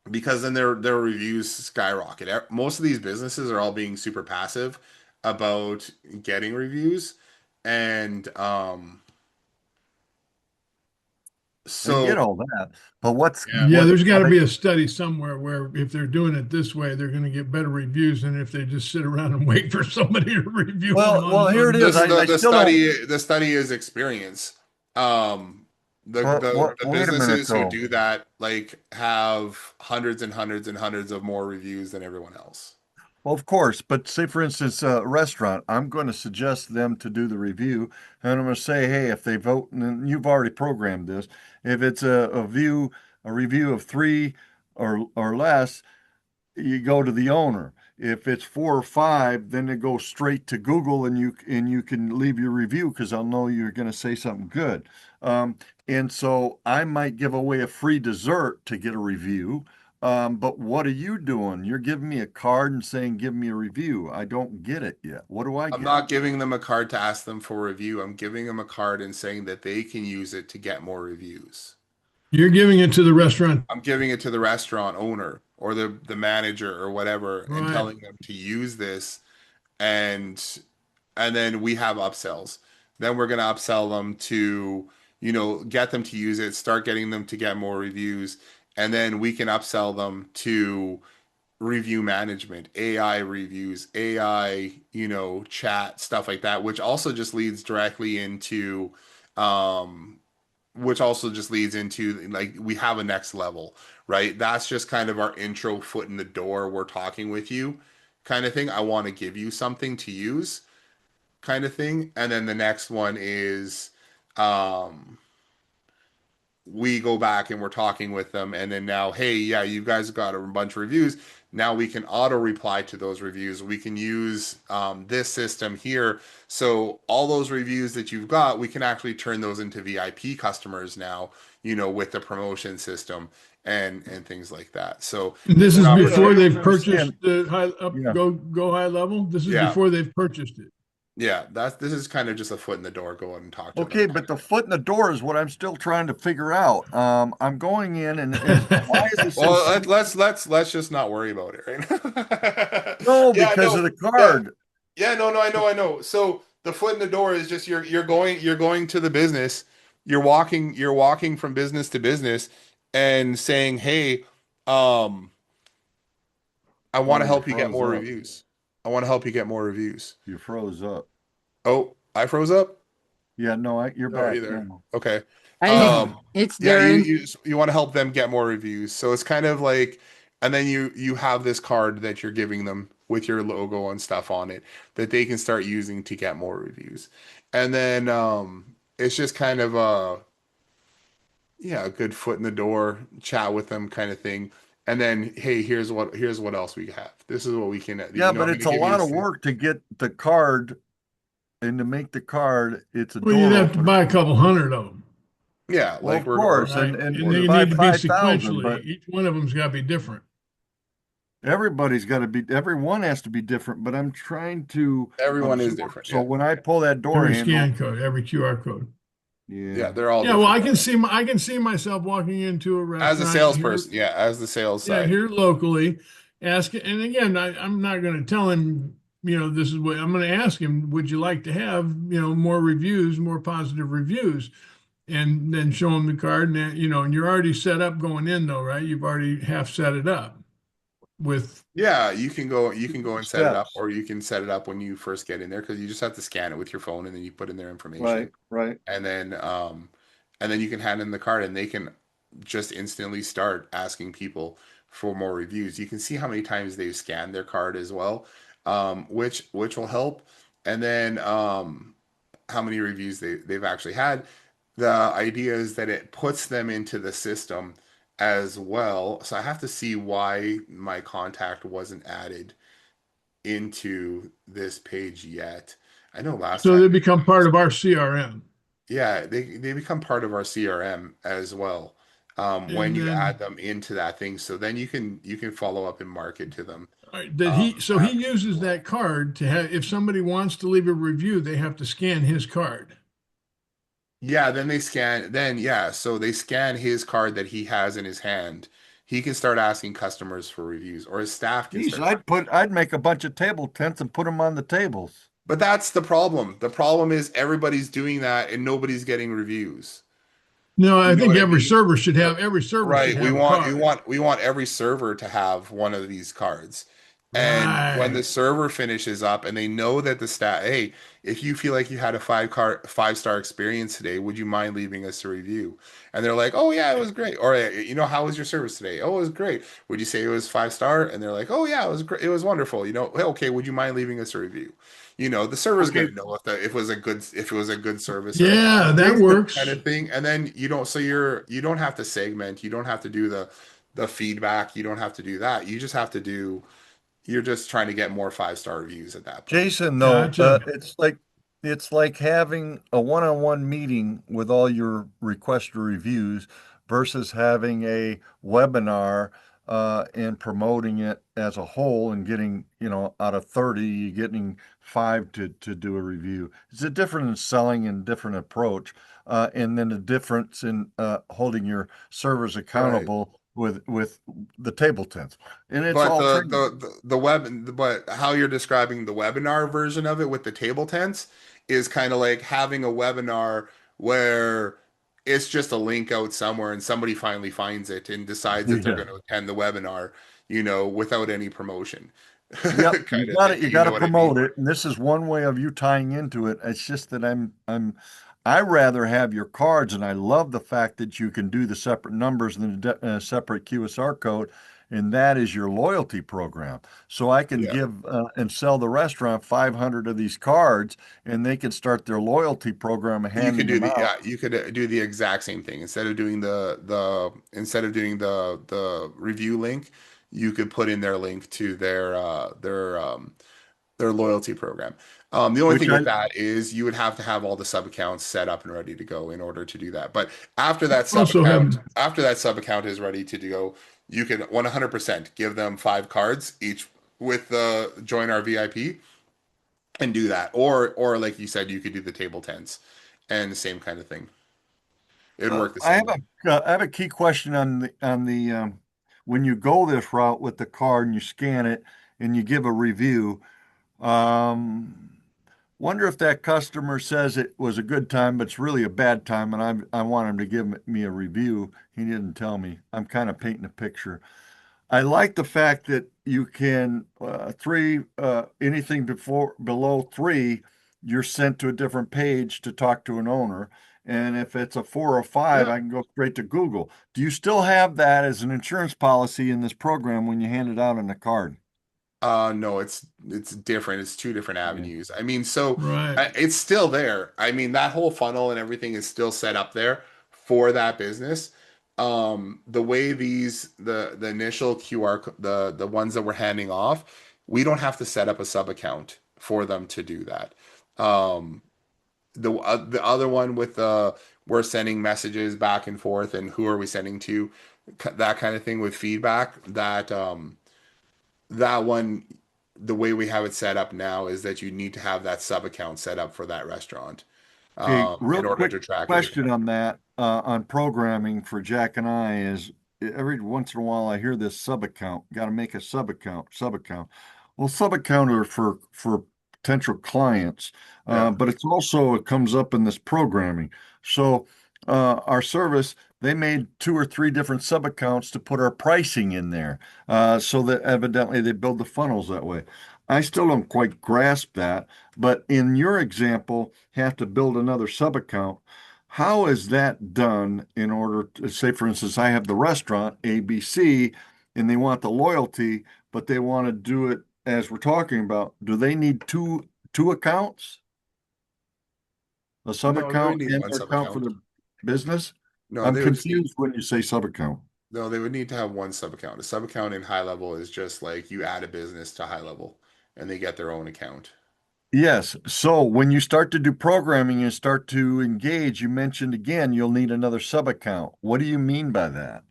[SPEAKER 1] because then their reviews skyrocket. Most of these businesses are all being super passive about getting reviews, and
[SPEAKER 3] I get
[SPEAKER 1] so
[SPEAKER 3] all that. But what's
[SPEAKER 1] yeah.
[SPEAKER 2] Yeah,
[SPEAKER 3] what
[SPEAKER 2] there's got
[SPEAKER 3] are
[SPEAKER 2] to
[SPEAKER 3] they?
[SPEAKER 2] be a study somewhere where if they're doing it this way, they're going to get better reviews than if they just sit around and wait for somebody to review them
[SPEAKER 3] Well, here it
[SPEAKER 2] on.
[SPEAKER 3] is.
[SPEAKER 1] This
[SPEAKER 3] I
[SPEAKER 1] the
[SPEAKER 3] still don't.
[SPEAKER 1] study is experience. Um, the
[SPEAKER 3] But
[SPEAKER 1] the
[SPEAKER 3] what?
[SPEAKER 1] the
[SPEAKER 3] Wait a minute
[SPEAKER 1] businesses who
[SPEAKER 3] though.
[SPEAKER 1] do that like have hundreds and hundreds and hundreds of more reviews than everyone else.
[SPEAKER 3] Well, of course, but say for instance, a restaurant, I'm going to suggest them to do the review, and I'm going to say, hey, if they vote, and you've already programmed this, if it's a review of three or less, you go to the owner. If it's four or five, then it goes straight to Google, and you can leave your review because I'll know you're going to say something good. Um, and so I might give away a free dessert to get a review. But what are you doing? You're giving me a card and saying, give me a review. I don't get it yet. What do I
[SPEAKER 1] I'm
[SPEAKER 3] get?
[SPEAKER 1] not giving them a card to ask them for review. I'm giving them a card and saying that they can use it to get more reviews.
[SPEAKER 2] You're giving it to the restaurant,
[SPEAKER 1] I'm giving it to the restaurant owner or the manager or whatever and
[SPEAKER 2] right?
[SPEAKER 1] telling them to use this and then we have upsells. Then we're going to upsell them to, get them to use it, start getting them to get more reviews, and then we can upsell them to review management, AI reviews, AI, chat, stuff like that, um which also just leads into like we have a next level, right? That's just kind of our intro foot in the door. We're talking with you kind of thing. I want to give you something to use kind of thing. And then the next one is um we go back and we're talking with them and then now, hey, yeah, you guys got a bunch of reviews. Now we can auto reply to those reviews. We can use this system here. So all those reviews that you've got, we can actually turn those into VIP customers now, with the promotion system and things like that. So
[SPEAKER 2] This
[SPEAKER 1] it's an
[SPEAKER 2] is
[SPEAKER 3] Yeah, I
[SPEAKER 2] before
[SPEAKER 1] opportunity.
[SPEAKER 3] don't
[SPEAKER 2] they've purchased
[SPEAKER 3] understand.
[SPEAKER 2] the high up
[SPEAKER 3] Yeah.
[SPEAKER 2] go high level. This is
[SPEAKER 1] Yeah.
[SPEAKER 2] before they've purchased it.
[SPEAKER 1] Yeah, this is kind of just a foot in the door. Go out and talk to them
[SPEAKER 3] Okay,
[SPEAKER 1] kind
[SPEAKER 3] but
[SPEAKER 1] of
[SPEAKER 3] the
[SPEAKER 1] thing.
[SPEAKER 3] foot in the door is what I'm still trying to figure out. I'm going in and why is it so
[SPEAKER 1] Well,
[SPEAKER 3] sweet?
[SPEAKER 1] let's just not worry about it right now.
[SPEAKER 3] No,
[SPEAKER 1] Yeah,
[SPEAKER 3] because of
[SPEAKER 1] no,
[SPEAKER 3] the
[SPEAKER 1] yeah,
[SPEAKER 3] card.
[SPEAKER 1] yeah, no, no, I know. So The foot in the door is just you're going to the business. You're walking from business to business and saying, "Hey, um, I want
[SPEAKER 3] Oh,
[SPEAKER 1] to
[SPEAKER 3] you
[SPEAKER 1] help you get
[SPEAKER 3] froze
[SPEAKER 1] more
[SPEAKER 3] up.
[SPEAKER 1] reviews. I want to help you get more reviews."
[SPEAKER 3] You froze up.
[SPEAKER 1] Oh, I froze up.
[SPEAKER 3] Yeah, no, you're
[SPEAKER 1] No, are
[SPEAKER 3] back
[SPEAKER 1] you there?
[SPEAKER 3] now.
[SPEAKER 1] Okay.
[SPEAKER 4] I
[SPEAKER 1] Um,
[SPEAKER 4] it's
[SPEAKER 1] yeah, you
[SPEAKER 4] Darren.
[SPEAKER 1] you you want to help them get more reviews. So it's kind of like, and then you have this card that you're giving them with your logo and stuff on it that they can start using to get more reviews. And then it's just kind of a good foot in the door, chat with them kind of thing. And then, hey, here's what else we have. This is what we can,
[SPEAKER 3] Yeah,
[SPEAKER 1] I'm
[SPEAKER 3] but
[SPEAKER 1] going to
[SPEAKER 3] it's a
[SPEAKER 1] give you.
[SPEAKER 3] lot of work to get the card and to make the card, it's a
[SPEAKER 2] Well, you'd
[SPEAKER 3] door
[SPEAKER 2] have to
[SPEAKER 3] opener.
[SPEAKER 2] buy a couple hundred of them,
[SPEAKER 1] Yeah,
[SPEAKER 3] Well,
[SPEAKER 1] like
[SPEAKER 3] of
[SPEAKER 1] we're or
[SPEAKER 3] course,
[SPEAKER 2] right?
[SPEAKER 3] and
[SPEAKER 2] And
[SPEAKER 3] you
[SPEAKER 1] order
[SPEAKER 2] they
[SPEAKER 3] buy
[SPEAKER 2] need to be
[SPEAKER 3] 5,000,
[SPEAKER 2] sequentially.
[SPEAKER 3] but
[SPEAKER 2] Each one of them's got to be different.
[SPEAKER 3] everybody's got to be, everyone has to be different. But I'm trying to
[SPEAKER 1] everyone is
[SPEAKER 3] absorb.
[SPEAKER 1] different.
[SPEAKER 3] So
[SPEAKER 1] Yeah.
[SPEAKER 3] when I pull that door
[SPEAKER 2] Every
[SPEAKER 3] handle,
[SPEAKER 2] scan code, every QR code.
[SPEAKER 3] yeah,
[SPEAKER 1] Yeah, they're all
[SPEAKER 2] Yeah, well,
[SPEAKER 1] different.
[SPEAKER 2] I can see myself walking into a
[SPEAKER 1] As a
[SPEAKER 2] restaurant here,
[SPEAKER 1] salesperson, yeah, as the sales
[SPEAKER 2] yeah,
[SPEAKER 1] side.
[SPEAKER 2] here locally, ask, and again, I'm not going to tell him, this is what I'm going to ask him. Would you like to have, more reviews, more positive reviews, and then show him the card, and and you're already set up going in though, right? You've already half set it up with.
[SPEAKER 1] Yeah, you can go and set it up,
[SPEAKER 3] steps.
[SPEAKER 1] or you can set it up when you first get in there because you just have to scan it with your phone and then you put in their information.
[SPEAKER 3] Right, right.
[SPEAKER 1] and then um and then you can hand in the card and they can just instantly start asking people for more reviews. You can see how many times they've scanned their card as well, which will help. And then how many reviews they've actually had. The idea is that it puts them into the system as well. So I have to see why my contact wasn't added into this page yet. I know last
[SPEAKER 2] So they
[SPEAKER 1] time.
[SPEAKER 2] become part of our CRM.
[SPEAKER 1] Yeah, they become part of our CRM as well, when
[SPEAKER 2] And
[SPEAKER 1] you add
[SPEAKER 2] then
[SPEAKER 1] them into that thing. So then you can follow up and market to them
[SPEAKER 2] all right, that he
[SPEAKER 1] after as
[SPEAKER 2] uses
[SPEAKER 1] well.
[SPEAKER 2] that card to have, if somebody wants to leave a review, they have to scan his card.
[SPEAKER 1] Yeah, then they scan. Then yeah, so they scan his card that he has in his hand. He can start asking customers for reviews, or his staff can
[SPEAKER 3] Geez,
[SPEAKER 1] start.
[SPEAKER 3] I'd make a bunch of table tents and put them on the tables.
[SPEAKER 1] But that's the problem. The problem is everybody's doing that and nobody's getting reviews.
[SPEAKER 2] No,
[SPEAKER 1] You
[SPEAKER 2] I
[SPEAKER 1] know
[SPEAKER 2] think
[SPEAKER 1] what I mean?
[SPEAKER 2] every server should
[SPEAKER 1] Right. We
[SPEAKER 2] have a
[SPEAKER 1] want we
[SPEAKER 2] card.
[SPEAKER 1] want we want every server to have one of these cards. And when the
[SPEAKER 2] Right.
[SPEAKER 1] server finishes up and they know that the hey, if you feel like you had a 5-star experience today, would you mind leaving us a review? And they're like, "Oh yeah, it was great." Or how was your service today? "Oh, it was great." Would you say it was 5-star? And they're like, "Oh yeah, it was great. It was wonderful." "Hey, okay, would you mind leaving us a review?" The server's
[SPEAKER 3] Okay,
[SPEAKER 1] gonna know if it was a good service or not
[SPEAKER 2] Yeah, that
[SPEAKER 3] Jason,
[SPEAKER 1] kind
[SPEAKER 2] works.
[SPEAKER 1] of thing. And then you don't have to segment, you don't have to do the feedback, you don't have to do that. You're just trying to get more 5-star reviews at that point.
[SPEAKER 3] Jason, though,
[SPEAKER 2] Gotcha.
[SPEAKER 3] it's like having a one-on-one meeting with all your request reviews versus having a webinar and promoting it as a whole and getting, out of 30, you're getting five to do a review. It's a different in selling and different approach, and then the difference in holding your servers
[SPEAKER 1] Right.
[SPEAKER 3] accountable with the table tents, and it's
[SPEAKER 1] But
[SPEAKER 3] all
[SPEAKER 1] the
[SPEAKER 3] training.
[SPEAKER 1] the web but how you're describing the webinar version of it with the table tents is kind of like having a webinar where it's just a link out somewhere and somebody finally finds it and decides that they're
[SPEAKER 3] Yeah.
[SPEAKER 1] going to attend the webinar, without any promotion.
[SPEAKER 3] Yep,
[SPEAKER 1] Kind of thing.
[SPEAKER 3] you
[SPEAKER 1] You
[SPEAKER 3] got
[SPEAKER 1] know
[SPEAKER 3] to
[SPEAKER 1] what I
[SPEAKER 3] promote
[SPEAKER 1] mean?
[SPEAKER 3] it, and this is one way of you tying into it. It's just that I rather have your cards, and I love the fact that you can do the separate numbers and the separate QSR code, and that is your loyalty program. So I can
[SPEAKER 1] Yeah.
[SPEAKER 3] give and sell the restaurant 500 of these cards, and they can start their loyalty program
[SPEAKER 1] You could
[SPEAKER 3] handing
[SPEAKER 1] do
[SPEAKER 3] them
[SPEAKER 1] the
[SPEAKER 3] out.
[SPEAKER 1] yeah, you could do the exact same thing. Instead of doing the review link, you could put in their link to their loyalty program. The only
[SPEAKER 3] Which
[SPEAKER 1] thing
[SPEAKER 3] I
[SPEAKER 1] with that is you would have to have all the sub accounts set up and ready to go in order to do that. But after that sub
[SPEAKER 2] Also
[SPEAKER 1] account,
[SPEAKER 2] have
[SPEAKER 1] after that sub account is ready to go, you can 100% give them 5 cards each with the join our VIP and do that. Or like you said, you could do the table tents and the same kind of thing. It would work the
[SPEAKER 3] I
[SPEAKER 1] same
[SPEAKER 3] have
[SPEAKER 1] way.
[SPEAKER 3] I have a key question on the when you go this route with the card and you scan it and you give a review. Um, Wonder if that customer says it was a good time, but it's really a bad time, and I want him to give me a review. He didn't tell me. I'm kind of painting a picture. I like the fact that you can anything before below three, you're sent to a different page to talk to an owner. And if it's a four or five,
[SPEAKER 1] Yeah.
[SPEAKER 3] I can go straight to Google. Do you still have that as an insurance policy in this program when you hand it out on the card?
[SPEAKER 1] No, it's different. It's two different
[SPEAKER 3] Yeah.
[SPEAKER 1] avenues. I mean, so
[SPEAKER 2] Right.
[SPEAKER 1] it's still there. I mean, that whole funnel and everything is still set up there for that business. The way the initial the ones that we're handing off, we don't have to set up a sub account for them to do that. Um, the other one with the we're sending messages back and forth and who are we sending to, that kind of thing with feedback, that one, the way we have it set up now is that you need to have that sub account set up for that restaurant
[SPEAKER 3] Hey, real
[SPEAKER 1] in order
[SPEAKER 3] quick
[SPEAKER 1] to track your
[SPEAKER 3] question
[SPEAKER 1] account.
[SPEAKER 3] on that, on programming for Jack and I is every once in a while I hear this sub account, got to make a sub account, sub account. Well, sub account are for potential clients,
[SPEAKER 1] Yeah,
[SPEAKER 3] but it's also it comes up in this programming. So our service, they made two or three different sub accounts to put our pricing in there, so that evidently they build the funnels that way. I still don't quite grasp that. But in your example, have to build another sub account. How is that done in order to say, for instance, I have the restaurant ABC and they want the loyalty, but they want to do it as we're talking about. Do they need two accounts? A sub
[SPEAKER 1] no, they would
[SPEAKER 3] account
[SPEAKER 1] need
[SPEAKER 3] and
[SPEAKER 1] one
[SPEAKER 3] their
[SPEAKER 1] sub
[SPEAKER 3] account for
[SPEAKER 1] account.
[SPEAKER 3] the business?
[SPEAKER 1] No,
[SPEAKER 3] I'm
[SPEAKER 1] they would just need
[SPEAKER 3] confused when you say sub account.
[SPEAKER 1] no, they would need to have one sub account. A sub account in high level is just like you add a business to high level and they get their own account.
[SPEAKER 3] Yes. So when you start to do programming and start to engage, you mentioned again, you'll need another sub account. What do you mean by that?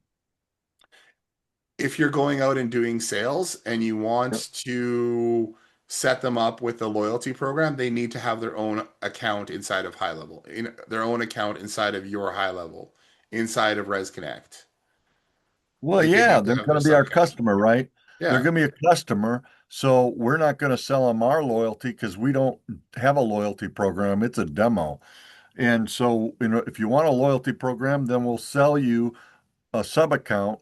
[SPEAKER 1] If you're going out and doing sales and you want to set them up with the loyalty program, they need to have their own account inside of high level, in their own account inside of your high level, inside of Res Connect.
[SPEAKER 3] Well,
[SPEAKER 1] They
[SPEAKER 3] yeah,
[SPEAKER 1] need to
[SPEAKER 3] they're
[SPEAKER 1] have
[SPEAKER 3] going
[SPEAKER 1] their
[SPEAKER 3] to be
[SPEAKER 1] sub
[SPEAKER 3] our
[SPEAKER 1] account.
[SPEAKER 3] customer, right? They're
[SPEAKER 1] Yeah,
[SPEAKER 3] going to be a customer. So we're not going to sell them our loyalty because we don't have a loyalty program. It's a demo. And so, if you want a loyalty program, then we'll sell you a sub account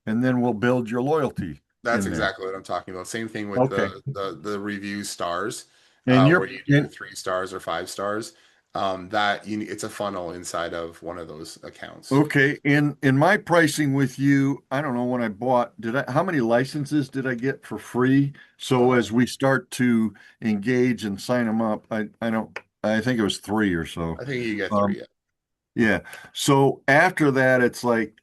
[SPEAKER 3] and then we'll build your loyalty
[SPEAKER 1] that's
[SPEAKER 3] in there.
[SPEAKER 1] exactly what I'm talking about. Same thing with
[SPEAKER 3] Okay.
[SPEAKER 1] the review stars,
[SPEAKER 3] And
[SPEAKER 1] where
[SPEAKER 3] you're
[SPEAKER 1] you do
[SPEAKER 3] and
[SPEAKER 1] 3 stars or 5 stars. That it's a funnel inside of one of those accounts.
[SPEAKER 3] okay. In my pricing with you, I don't know when I bought, how many licenses did I get for free? So
[SPEAKER 1] Uh,
[SPEAKER 3] as we start to engage and sign them up, I don't, I think it was three or so.
[SPEAKER 1] I think you get
[SPEAKER 3] Um,
[SPEAKER 1] three. Yeah,
[SPEAKER 3] yeah. So after that, it's like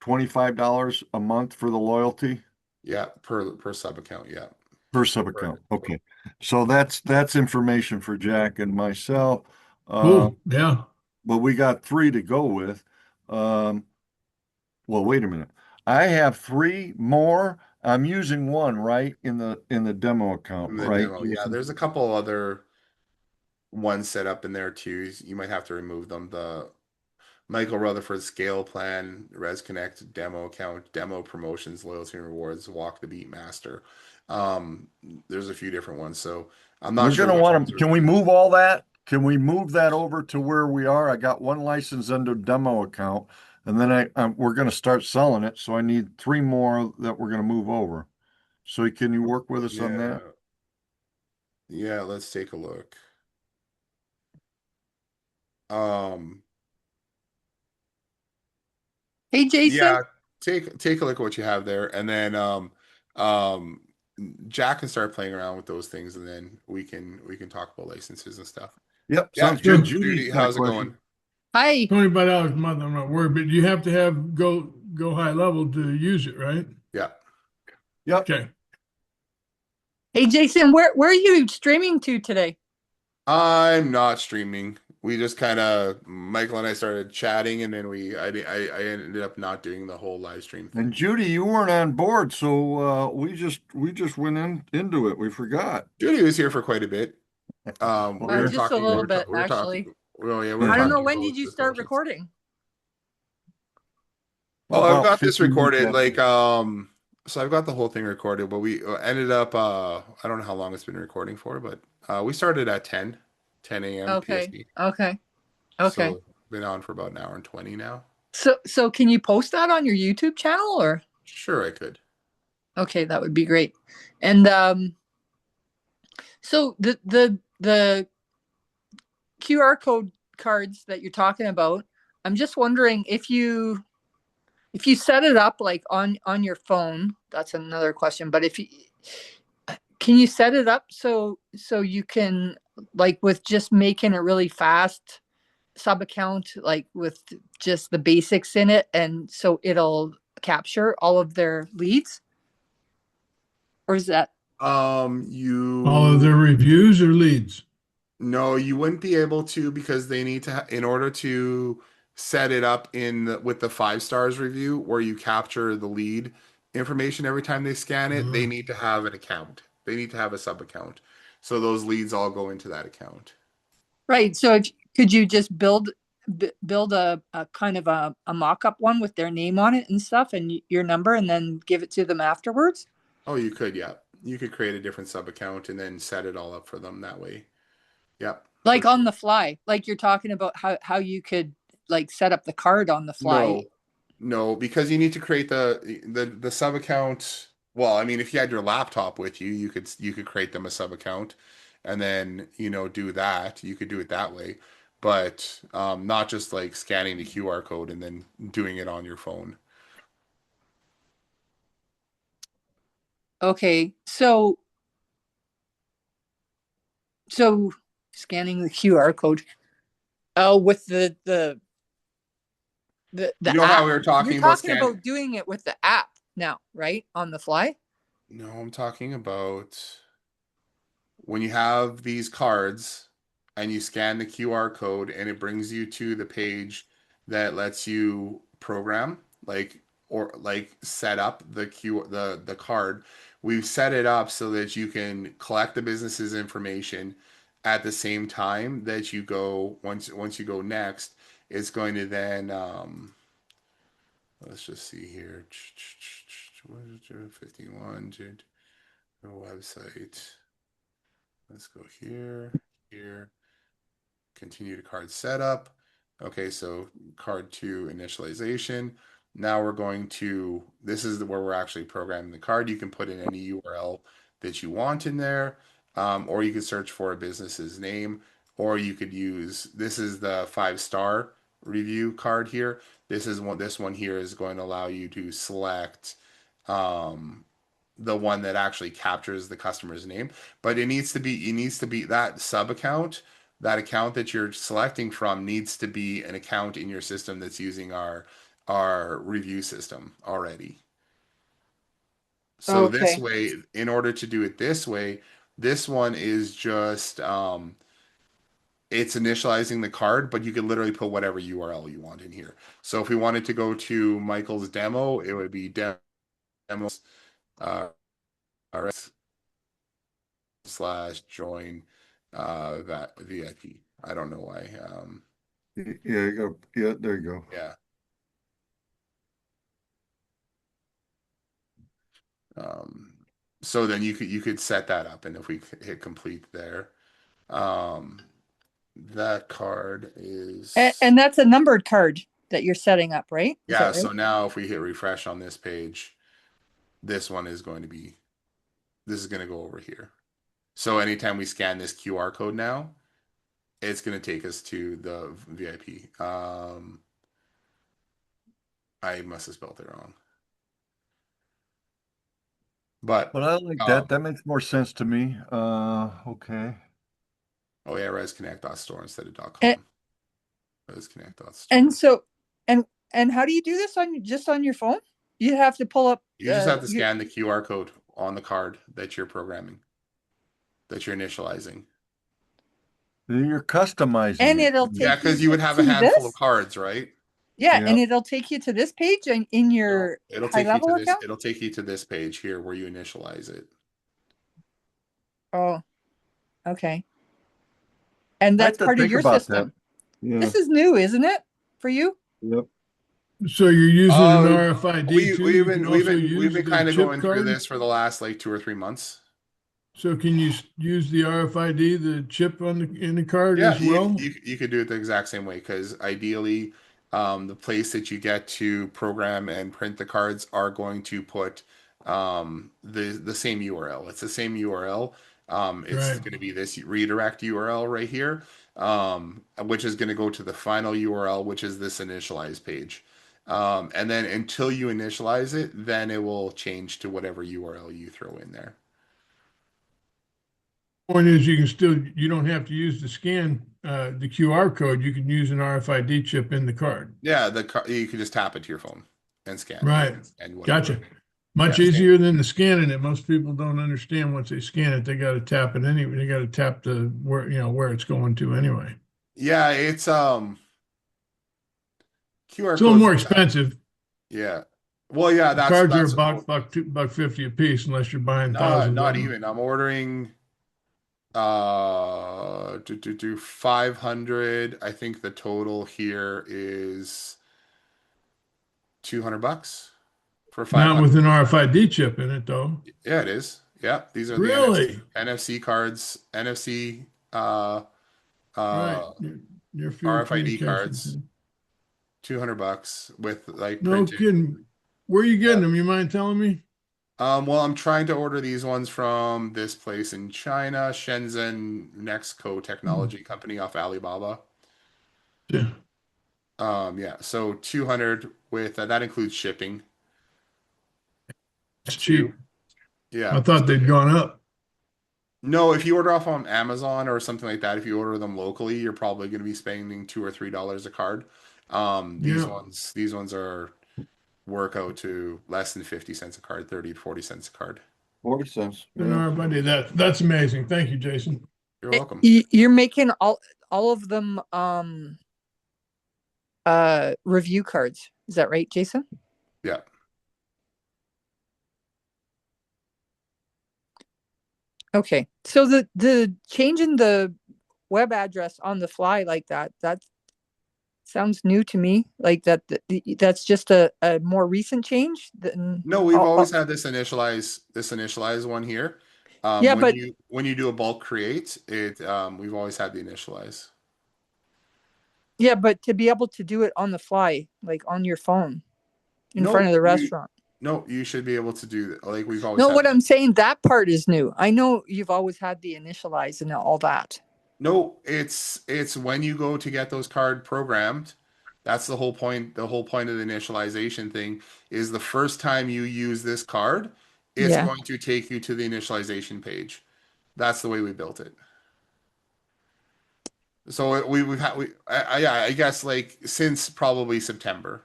[SPEAKER 3] $25 a month for the loyalty
[SPEAKER 1] yeah, per sub account. Yeah.
[SPEAKER 3] per sub account. Okay. So that's information for Jack and myself. Uh,
[SPEAKER 2] Cool. Yeah.
[SPEAKER 3] but we got three to go with. Um, Well, wait a minute. I have three more. I'm using one, right, in the demo account,
[SPEAKER 1] In the
[SPEAKER 3] right,
[SPEAKER 1] demo. Yeah,
[SPEAKER 3] Jason?
[SPEAKER 1] there's a couple other ones set up in there too. You might have to remove them. The Michael Rutherford scale plan, Res Connect demo account, demo promotions, loyalty and rewards, walk the beat master. Um, there's a few different ones. So I'm not
[SPEAKER 3] We're
[SPEAKER 1] sure
[SPEAKER 3] gonna
[SPEAKER 1] which
[SPEAKER 3] want
[SPEAKER 1] ones
[SPEAKER 3] to,
[SPEAKER 1] are
[SPEAKER 3] can we
[SPEAKER 1] free.
[SPEAKER 3] move all that? Can we move that over to where we are? I got one license under demo account, and then we're gonna start selling it, so I need three more that we're gonna move over. So can you work with us on that?
[SPEAKER 1] Yeah. Yeah, let's take a look. Um,
[SPEAKER 4] Hey,
[SPEAKER 1] yeah,
[SPEAKER 4] Jason.
[SPEAKER 1] take a look at what you have there, and then um Jack can start playing around with those things, and then we can talk about licenses and stuff.
[SPEAKER 3] Yep,
[SPEAKER 1] Yeah,
[SPEAKER 3] sounds good.
[SPEAKER 2] So
[SPEAKER 3] Judy's
[SPEAKER 1] Judy,
[SPEAKER 3] got a
[SPEAKER 1] how's it going?
[SPEAKER 3] question.
[SPEAKER 4] Hi.
[SPEAKER 2] $25 a month, I'm not worried, but you have to have go high level to use it, right?
[SPEAKER 1] Yeah,
[SPEAKER 3] Yep.
[SPEAKER 2] Okay.
[SPEAKER 4] Hey, Jason. Where are you streaming to today?
[SPEAKER 1] I'm not streaming. We just kind of Michael and I started chatting, and then I ended up not doing the whole live stream
[SPEAKER 3] And
[SPEAKER 1] thing.
[SPEAKER 3] Judy, you weren't on board, so we just went into it. We forgot.
[SPEAKER 1] Judy was here for quite a bit.
[SPEAKER 3] Well,
[SPEAKER 1] We were
[SPEAKER 4] Just a
[SPEAKER 1] talking.
[SPEAKER 4] little bit,
[SPEAKER 1] We were talking.
[SPEAKER 4] actually.
[SPEAKER 1] Oh yeah, we were
[SPEAKER 4] I don't
[SPEAKER 3] yeah.
[SPEAKER 4] know.
[SPEAKER 1] talking
[SPEAKER 4] When
[SPEAKER 1] about
[SPEAKER 4] did you
[SPEAKER 1] the
[SPEAKER 4] start
[SPEAKER 1] promotions.
[SPEAKER 4] recording?
[SPEAKER 1] Oh, I've
[SPEAKER 3] About
[SPEAKER 1] got this
[SPEAKER 3] 15 minutes
[SPEAKER 1] recorded
[SPEAKER 3] after.
[SPEAKER 1] like So I've got the whole thing recorded, but we ended up, I don't know how long it's been recording for, but we started at 10 a.m.
[SPEAKER 4] Okay.
[SPEAKER 1] PST.
[SPEAKER 4] Okay. Okay.
[SPEAKER 1] So been on for about an hour and 20 now.
[SPEAKER 4] So can you post that on your YouTube channel or?
[SPEAKER 1] Sure, I could.
[SPEAKER 4] Okay, that would be great. And so the QR code cards that you're talking about, I'm just wondering if you set it up like on your phone, that's another question, but if you can you set it up so you can like with just making a really fast sub account like with just the basics in it and so it'll capture all of their leads or is that
[SPEAKER 2] All of their
[SPEAKER 1] You
[SPEAKER 2] reviews or leads?
[SPEAKER 1] No, you wouldn't be able to because they need to, in order to set it up with the 5 stars review where you capture the lead information every time they scan it, they
[SPEAKER 2] Uh,
[SPEAKER 1] need to have an account. They need to have a sub account. So those leads all go into that account.
[SPEAKER 4] right? So if could you just build a kind of a mock-up one with their name on it and stuff and your number and then give it to them afterwards?
[SPEAKER 1] Oh, you could, yeah. You could create a different sub account and then set it all up for them that way. Yep, for
[SPEAKER 4] Like on
[SPEAKER 1] sure.
[SPEAKER 4] the fly, like you're talking about how you could like set up the card on the fly.
[SPEAKER 1] No, no, because you need to create the sub account. Well, I mean, if you had your laptop with you, you could create them a sub account, and then do that. You could do it that way, but not just like scanning the QR code and then doing it on your phone.
[SPEAKER 4] Okay, so scanning the QR code. Oh, with
[SPEAKER 1] You
[SPEAKER 4] the
[SPEAKER 1] know how
[SPEAKER 4] app.
[SPEAKER 1] we were
[SPEAKER 4] You're
[SPEAKER 1] talking about
[SPEAKER 4] talking
[SPEAKER 1] scan?
[SPEAKER 4] about doing it with the app now, right? On the fly?
[SPEAKER 1] No, I'm talking about when you have these cards and you scan the QR code and it brings you to the page that lets you program like set up the card. We've set it up so that you can collect the business's information at the same time that you go once you go next, it's going to then let's just see here. 51 website. Let's go here, continue to card setup. Okay, so card two initialization. Now we're going to, this is where we're actually programming the card. You can put in any URL that you want in there, or you could search for a business's name, or you could use, this is the 5 star review card here. This one here is going to allow you to select um, the one that actually captures the customer's name, but it needs to be that sub account, that account that you're selecting from needs to be an account in your system that's using our review system already. So this
[SPEAKER 4] Okay.
[SPEAKER 1] way, in order to do it this way, this one is just it's initializing the card, but you can literally put whatever URL you want in here. So if we wanted to go to Michael's demo, it would be demos uh, /join that VIP. I don't know why.
[SPEAKER 3] Yeah, you go. Yeah, there you go.
[SPEAKER 1] Yeah. Um, so then you could set that up, and if we hit complete there, um, that card is
[SPEAKER 4] And that's a numbered card that you're setting up, right? Is that
[SPEAKER 1] yeah.
[SPEAKER 4] right?
[SPEAKER 1] So now if we hit refresh on this page, this one is going to be this is going to go over here. So anytime we scan this QR code now, it's going to take us to the VIP. I must have spelled it wrong. But
[SPEAKER 3] But I like that.
[SPEAKER 1] um,
[SPEAKER 3] That makes more sense to me. Okay.
[SPEAKER 1] oh yeah, resconnect.store instead of
[SPEAKER 4] And,
[SPEAKER 1] .com.
[SPEAKER 4] and
[SPEAKER 1] Resconnect.store.
[SPEAKER 4] so and and how do you do this on just on your phone? You have to pull up
[SPEAKER 1] You just have to
[SPEAKER 4] your
[SPEAKER 1] scan the QR code on the card that you're programming, that you're initializing.
[SPEAKER 3] You're customizing
[SPEAKER 4] and
[SPEAKER 3] it.
[SPEAKER 4] it'll
[SPEAKER 1] Yeah,
[SPEAKER 4] take you
[SPEAKER 1] because you would have a
[SPEAKER 4] to
[SPEAKER 1] handful of
[SPEAKER 4] this.
[SPEAKER 1] cards, right?
[SPEAKER 4] Yeah,
[SPEAKER 3] Yeah.
[SPEAKER 4] and it'll take you to this page in
[SPEAKER 1] No,
[SPEAKER 4] your high level account.
[SPEAKER 1] it'll take you to this page here where you initialize it.
[SPEAKER 4] Oh, okay. And
[SPEAKER 3] I
[SPEAKER 4] that's
[SPEAKER 3] have to
[SPEAKER 4] part of
[SPEAKER 3] think
[SPEAKER 4] your
[SPEAKER 3] about that.
[SPEAKER 4] system.
[SPEAKER 3] Yeah.
[SPEAKER 4] This is new, isn't it, for you?
[SPEAKER 3] Yep.
[SPEAKER 2] So you're using an
[SPEAKER 1] Uh,
[SPEAKER 2] RFID too? You can also
[SPEAKER 1] we've
[SPEAKER 2] use
[SPEAKER 1] been
[SPEAKER 2] the
[SPEAKER 1] kind of
[SPEAKER 2] chip
[SPEAKER 1] going through
[SPEAKER 2] card.
[SPEAKER 1] this for the last like 2 or 3 months.
[SPEAKER 2] So can you use the RFID, the chip on in the card
[SPEAKER 1] Yeah,
[SPEAKER 2] as well?
[SPEAKER 1] you could do it the exact same way because ideally, the place that you get to program and print the cards are going to put the same URL. It's the same URL. It's
[SPEAKER 2] Right.
[SPEAKER 1] going to be this redirect URL right here, which is going to go to the final URL, which is this initialize page. And then until you initialize it, then it will change to whatever URL you throw in there.
[SPEAKER 2] Point is, you can still you don't have to use the QR code. You can use an RFID chip in the card.
[SPEAKER 1] Yeah, you can just tap it to your phone and scan
[SPEAKER 2] Right.
[SPEAKER 1] and whatever.
[SPEAKER 2] Gotcha. Much
[SPEAKER 1] Yeah, same.
[SPEAKER 2] easier than the scanning it. Most people don't understand once they scan it, they got to tap it anyway. They got to tap the where where it's going to anyway.
[SPEAKER 1] Yeah, it's QR
[SPEAKER 2] It's a little
[SPEAKER 1] codes.
[SPEAKER 2] more expensive.
[SPEAKER 1] Yeah. Well, yeah,
[SPEAKER 2] The cards are
[SPEAKER 1] that's
[SPEAKER 2] about buck 50 a piece unless you're buying thousands
[SPEAKER 1] not
[SPEAKER 2] of them.
[SPEAKER 1] even. I'm ordering do 500. I think the total here is $200 for
[SPEAKER 2] Not with
[SPEAKER 1] 500.
[SPEAKER 2] an RFID chip in it though.
[SPEAKER 1] Yeah, it is. Yeah, these are the
[SPEAKER 2] Really?
[SPEAKER 1] NFC cards, NFC
[SPEAKER 2] Right.
[SPEAKER 1] uh
[SPEAKER 2] Near field
[SPEAKER 1] RFID
[SPEAKER 2] communications.
[SPEAKER 1] cards, $200 with like
[SPEAKER 2] No
[SPEAKER 1] printed.
[SPEAKER 2] kidding. Where are you
[SPEAKER 1] Yeah.
[SPEAKER 2] getting them? You mind telling me?
[SPEAKER 1] Well, I'm trying to order these ones from this place in China, Shenzhen Nexco
[SPEAKER 2] Hmm.
[SPEAKER 1] Technology Company off Alibaba.
[SPEAKER 2] Yeah,
[SPEAKER 1] Yeah, so 200 with that includes shipping
[SPEAKER 2] it's
[SPEAKER 1] too.
[SPEAKER 2] cheap.
[SPEAKER 1] Yeah.
[SPEAKER 2] I thought they'd gone up.
[SPEAKER 1] No, if you order off on Amazon or something like that, if you order them locally, you're probably going to be spending $2 or $3 a card.
[SPEAKER 2] Yeah.
[SPEAKER 1] These ones are work out to less than 50 cents a card, 30 to 40 cents a card.
[SPEAKER 3] 40 cents.
[SPEAKER 2] An
[SPEAKER 3] Yeah.
[SPEAKER 2] RFID. That's amazing. Thank you, Jason.
[SPEAKER 1] You're welcome.
[SPEAKER 4] You're making all of them review cards. Is that right, Jason?
[SPEAKER 1] Yeah.
[SPEAKER 4] Okay. So the changing the web address on the fly like that sounds new to me. Like that's just a more recent change than
[SPEAKER 1] No, we've always had this initialize one here.
[SPEAKER 4] yeah, but
[SPEAKER 1] When you do a bulk create, it we've always had the initialize.
[SPEAKER 4] yeah, but to be able to do it on the fly, like on your phone in front
[SPEAKER 1] No,
[SPEAKER 4] of the restaurant.
[SPEAKER 1] you should be able to do that. Like we've always
[SPEAKER 4] No,
[SPEAKER 1] had
[SPEAKER 4] what
[SPEAKER 1] that.
[SPEAKER 4] I'm saying, that part is new. I know you've always had the initialize and all that.
[SPEAKER 1] No, it's when you go to get those card programmed. That's the whole point. The whole point of the initialization thing is the first time you use this card, it's
[SPEAKER 4] Yeah.
[SPEAKER 1] going to take you to the initialization page. That's the way we built it. So we've had yeah, I guess like since probably September.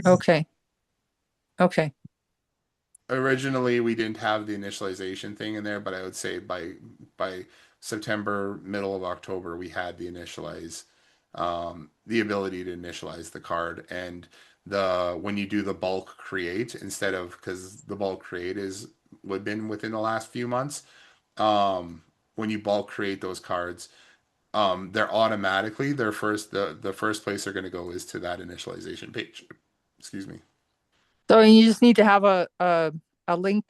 [SPEAKER 4] Okay. Okay.
[SPEAKER 1] Originally we didn't have the initialization thing in there, but I would say by September, middle of October, we had the ability to initialize the card. And the when you do the bulk create instead of because the bulk create is would been within the last few months, when you bulk create those cards, they're automatically the first place they're going to go is to that initialization page. Excuse me.
[SPEAKER 4] So you just need to have a link,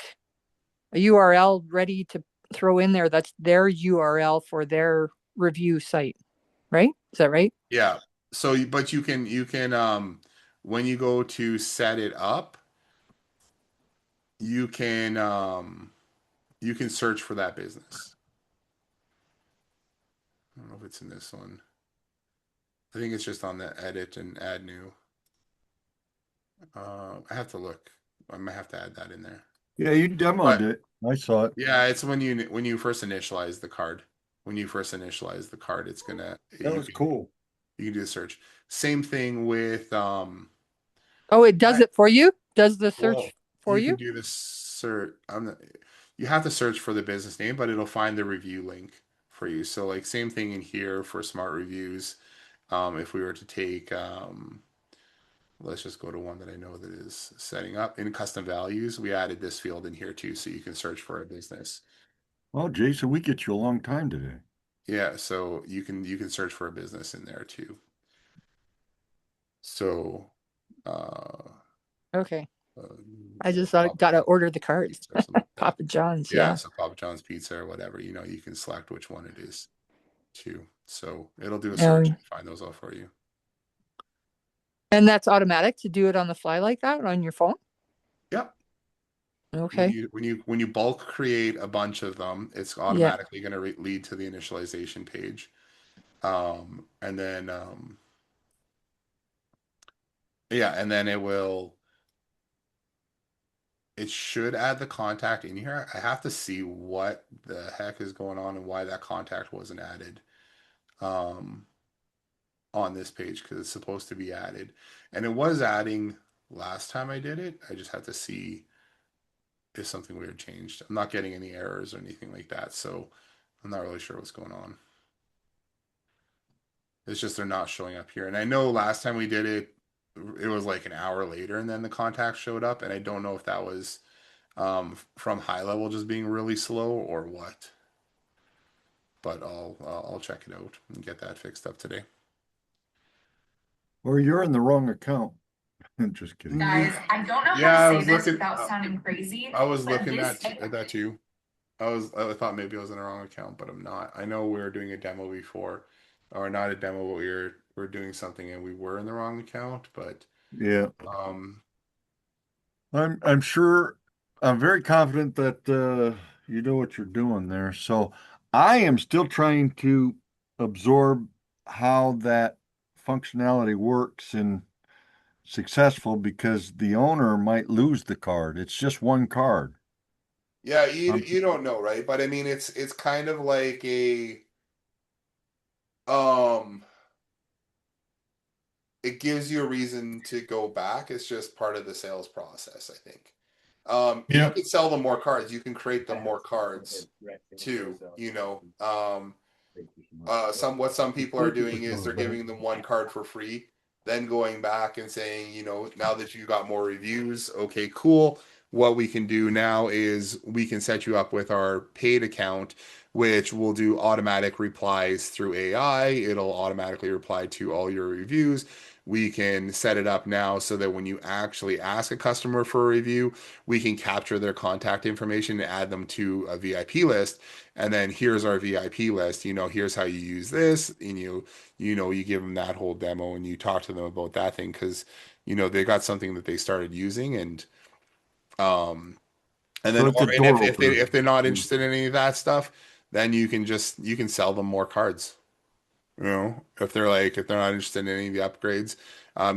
[SPEAKER 4] a URL ready to throw in there. That's their URL for their review site, right? Is that right?
[SPEAKER 1] Yeah. So, but you can when you go to set it up, you can you can search for that business. I don't know if it's in this one. I think it's just on the edit and add new. I have to look. I might have to add that in there.
[SPEAKER 3] Yeah, you demoed
[SPEAKER 1] But
[SPEAKER 3] it. I saw it.
[SPEAKER 1] yeah, it's when you first initialize the card. When you first initialize the card, it's gonna
[SPEAKER 3] That was cool.
[SPEAKER 1] you can do the search. Same thing with
[SPEAKER 4] Oh, it does
[SPEAKER 1] I,
[SPEAKER 4] it for you? Does the
[SPEAKER 1] well,
[SPEAKER 4] search for
[SPEAKER 1] you can
[SPEAKER 4] you?
[SPEAKER 1] do the search. You have to search for the business name, but it'll find the review link for you. So like same thing in here for smart reviews. If we were to take let's just go to one that I know that is setting up in custom values. We added this field in here too, so you can search for a business.
[SPEAKER 3] Well, Jason, we get you a long time today.
[SPEAKER 1] Yeah, so you can search for a business in there too. So, uh,
[SPEAKER 4] Okay.
[SPEAKER 1] uh,
[SPEAKER 4] I just thought
[SPEAKER 1] Papa
[SPEAKER 4] gotta
[SPEAKER 1] John's
[SPEAKER 4] order the cards.
[SPEAKER 1] pizza or something like that.
[SPEAKER 4] Papa John's,
[SPEAKER 1] Yeah,
[SPEAKER 4] yeah.
[SPEAKER 1] so Papa John's pizza or whatever, you can select which one it is too. So it'll do a search
[SPEAKER 4] Um,
[SPEAKER 1] and find those out for you.
[SPEAKER 4] and that's automatic to do it on the fly like that on your phone?
[SPEAKER 1] Yep.
[SPEAKER 4] Okay.
[SPEAKER 1] When you bulk create a bunch of them, it's
[SPEAKER 4] Yeah.
[SPEAKER 1] automatically going to lead to the initialization page. And then yeah, and then it should add the contact in here. I have to see what the heck is going on and why that contact wasn't added um on this page because it's supposed to be added. And it was adding last time I did it. I just have to see if something weird changed. I'm not getting any errors or anything like that, so I'm not really sure what's going on. It's just they're not showing up here. And I know last time we did it, it was like an hour later and then the contact showed up. And I don't know if that was from high level just being really slow or what. But I'll check it out and get that fixed up today.
[SPEAKER 3] Or you're in the wrong account. Just kidding.
[SPEAKER 5] Guys, I don't know
[SPEAKER 1] Yeah,
[SPEAKER 5] how
[SPEAKER 1] I
[SPEAKER 5] to say
[SPEAKER 1] was
[SPEAKER 5] this
[SPEAKER 1] looking.
[SPEAKER 5] without sounding crazy,
[SPEAKER 1] I was
[SPEAKER 5] but
[SPEAKER 1] looking
[SPEAKER 5] this
[SPEAKER 1] at that too. I thought maybe I was in the wrong account, but I'm not. I know we were doing a demo before, or not a demo, but we were doing something and we were in the wrong account. But
[SPEAKER 3] Yeah.
[SPEAKER 1] um,
[SPEAKER 3] I'm sure I'm very confident that you know what you're doing there. So I am still trying to absorb how that functionality works and successful because the owner might lose the card. It's just one card.
[SPEAKER 1] yeah, you
[SPEAKER 3] Um,
[SPEAKER 1] you don't know, right? But I mean, it's kind of like a um, it gives you a reason to go back. It's just part of the sales process, I think. You
[SPEAKER 2] Yep.
[SPEAKER 1] can sell them more cards. You can create them more cards too, you know. Some people are doing is they're giving them one card for free, then going back and saying, now that you got more reviews, okay, cool. What we can do now is we can set you up with our paid account, which will do automatic replies through AI. It'll automatically reply to all your reviews. We can set it up now so that when you actually ask a customer for a review, we can capture their contact information and add them to a VIP list. And then here's our VIP list. Here's how you use this, and you give them that whole demo and you talk to them about that thing because they got something that they started using um and
[SPEAKER 3] so
[SPEAKER 1] then
[SPEAKER 3] it's a
[SPEAKER 1] and
[SPEAKER 3] door opener.
[SPEAKER 1] if they're not interested in any of that stuff, then you can sell them more cards. If they're not interested in any of the upgrades,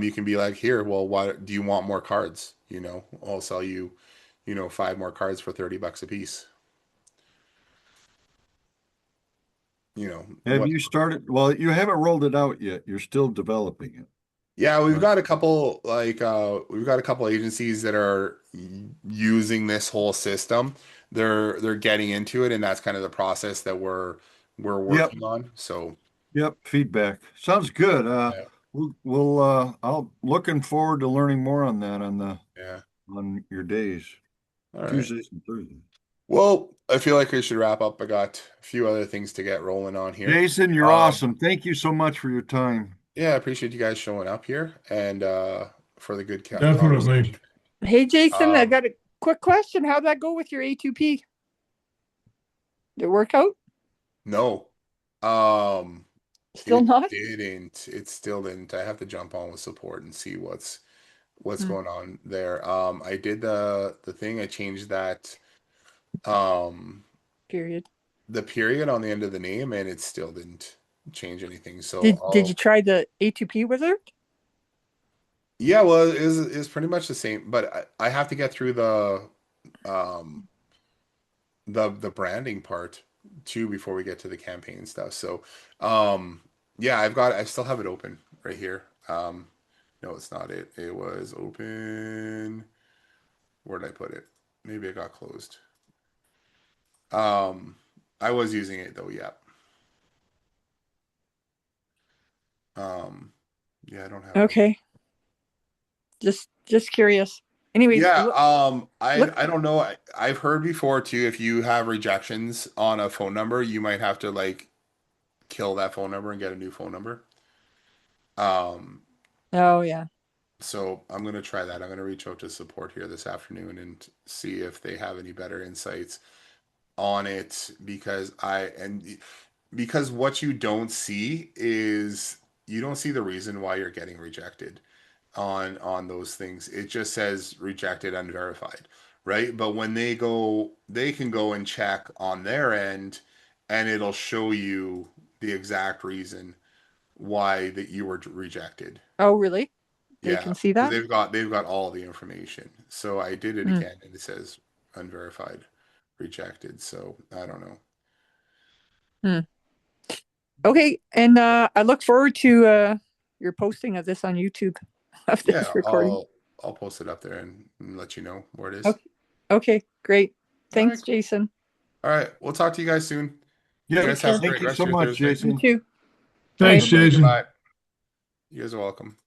[SPEAKER 1] you can be like, here, well, what do you want more cards? I'll sell you, five more cards for $30 a piece.
[SPEAKER 3] Have
[SPEAKER 1] What
[SPEAKER 3] you started? Well, you haven't rolled it out yet. You're still developing it,
[SPEAKER 1] Yeah,
[SPEAKER 3] right?
[SPEAKER 1] we've got a couple agencies that are using this whole system. They're getting into it, and that's kind of the process that we're
[SPEAKER 3] Yep.
[SPEAKER 1] working on. So
[SPEAKER 3] Yep. Feedback. Sounds good.
[SPEAKER 1] yeah,
[SPEAKER 3] I'll looking forward to learning more on that
[SPEAKER 1] yeah.
[SPEAKER 3] on your days,
[SPEAKER 1] All right.
[SPEAKER 3] Tuesdays and Thursdays.
[SPEAKER 1] Well, I feel like we should wrap up. I got a few other things to get rolling on here.
[SPEAKER 3] Jason, you're
[SPEAKER 1] Um,
[SPEAKER 3] awesome. Thank you so much for your time.
[SPEAKER 1] yeah, I appreciate you guys showing up here and for the good
[SPEAKER 2] Definitely.
[SPEAKER 1] conversation.
[SPEAKER 4] Hey, Jason, I
[SPEAKER 1] Um,
[SPEAKER 4] got a quick question. How'd that go with your A2P? Did it work out?
[SPEAKER 1] no. Um,
[SPEAKER 4] Still
[SPEAKER 1] it
[SPEAKER 4] not?
[SPEAKER 1] didn't. It still didn't. I have to jump on with support and see what's
[SPEAKER 4] Hmm,
[SPEAKER 1] going on there. I did the thing. I changed that um
[SPEAKER 4] period.
[SPEAKER 1] the period on the end of the name, and it still didn't change anything. So
[SPEAKER 4] Did you try the A2P with her?
[SPEAKER 1] yeah, well, it was pretty much the same, but I have to get through um the branding part too before we get to the campaign stuff. So yeah, I still have it open right here. No, it's not it. It was open. Where did I put it? Maybe it got closed. Um, I was using it though, yeah. Um, yeah, I don't have it open.
[SPEAKER 4] Okay. Just curious. Anyways,
[SPEAKER 1] Yeah,
[SPEAKER 4] look,
[SPEAKER 1] I don't know. I've heard before too, if you have rejections on a phone number, you might have to like kill that phone number and get a new phone number. Um,
[SPEAKER 4] Oh, yeah.
[SPEAKER 1] So I'm going to try that. I'm going to reach out to support here this afternoon and see if they have any better insights on it because what you don't see is you don't see the reason why you're getting rejected on those things. It just says rejected unverified, right? But when they can go and check on their end and it'll show you the exact reason why that you were rejected.
[SPEAKER 4] Oh, really? They
[SPEAKER 1] Yeah,
[SPEAKER 4] can see
[SPEAKER 1] because
[SPEAKER 4] that?
[SPEAKER 1] they've got all the information. So I did it
[SPEAKER 4] Hmm.
[SPEAKER 1] again and it says unverified, rejected. So I don't know.
[SPEAKER 4] Hmm. Okay. And I look forward to your posting of this on YouTube of
[SPEAKER 1] Yeah,
[SPEAKER 4] this recording.
[SPEAKER 1] I'll post it up there and let you know where it is.
[SPEAKER 4] Okay. Okay. Great.
[SPEAKER 1] All right,
[SPEAKER 4] Thanks, Jason.
[SPEAKER 1] all right. We'll talk to you guys soon. You
[SPEAKER 3] Yep.
[SPEAKER 1] guys have a
[SPEAKER 3] Thank
[SPEAKER 1] great
[SPEAKER 3] you
[SPEAKER 1] rest
[SPEAKER 3] so
[SPEAKER 1] of your
[SPEAKER 3] much,
[SPEAKER 1] Thursday.
[SPEAKER 4] You
[SPEAKER 3] Jason.
[SPEAKER 4] too.
[SPEAKER 2] Thanks,
[SPEAKER 4] Bye.
[SPEAKER 1] Bye bye.
[SPEAKER 2] Jason.
[SPEAKER 1] Goodbye. You guys are welcome.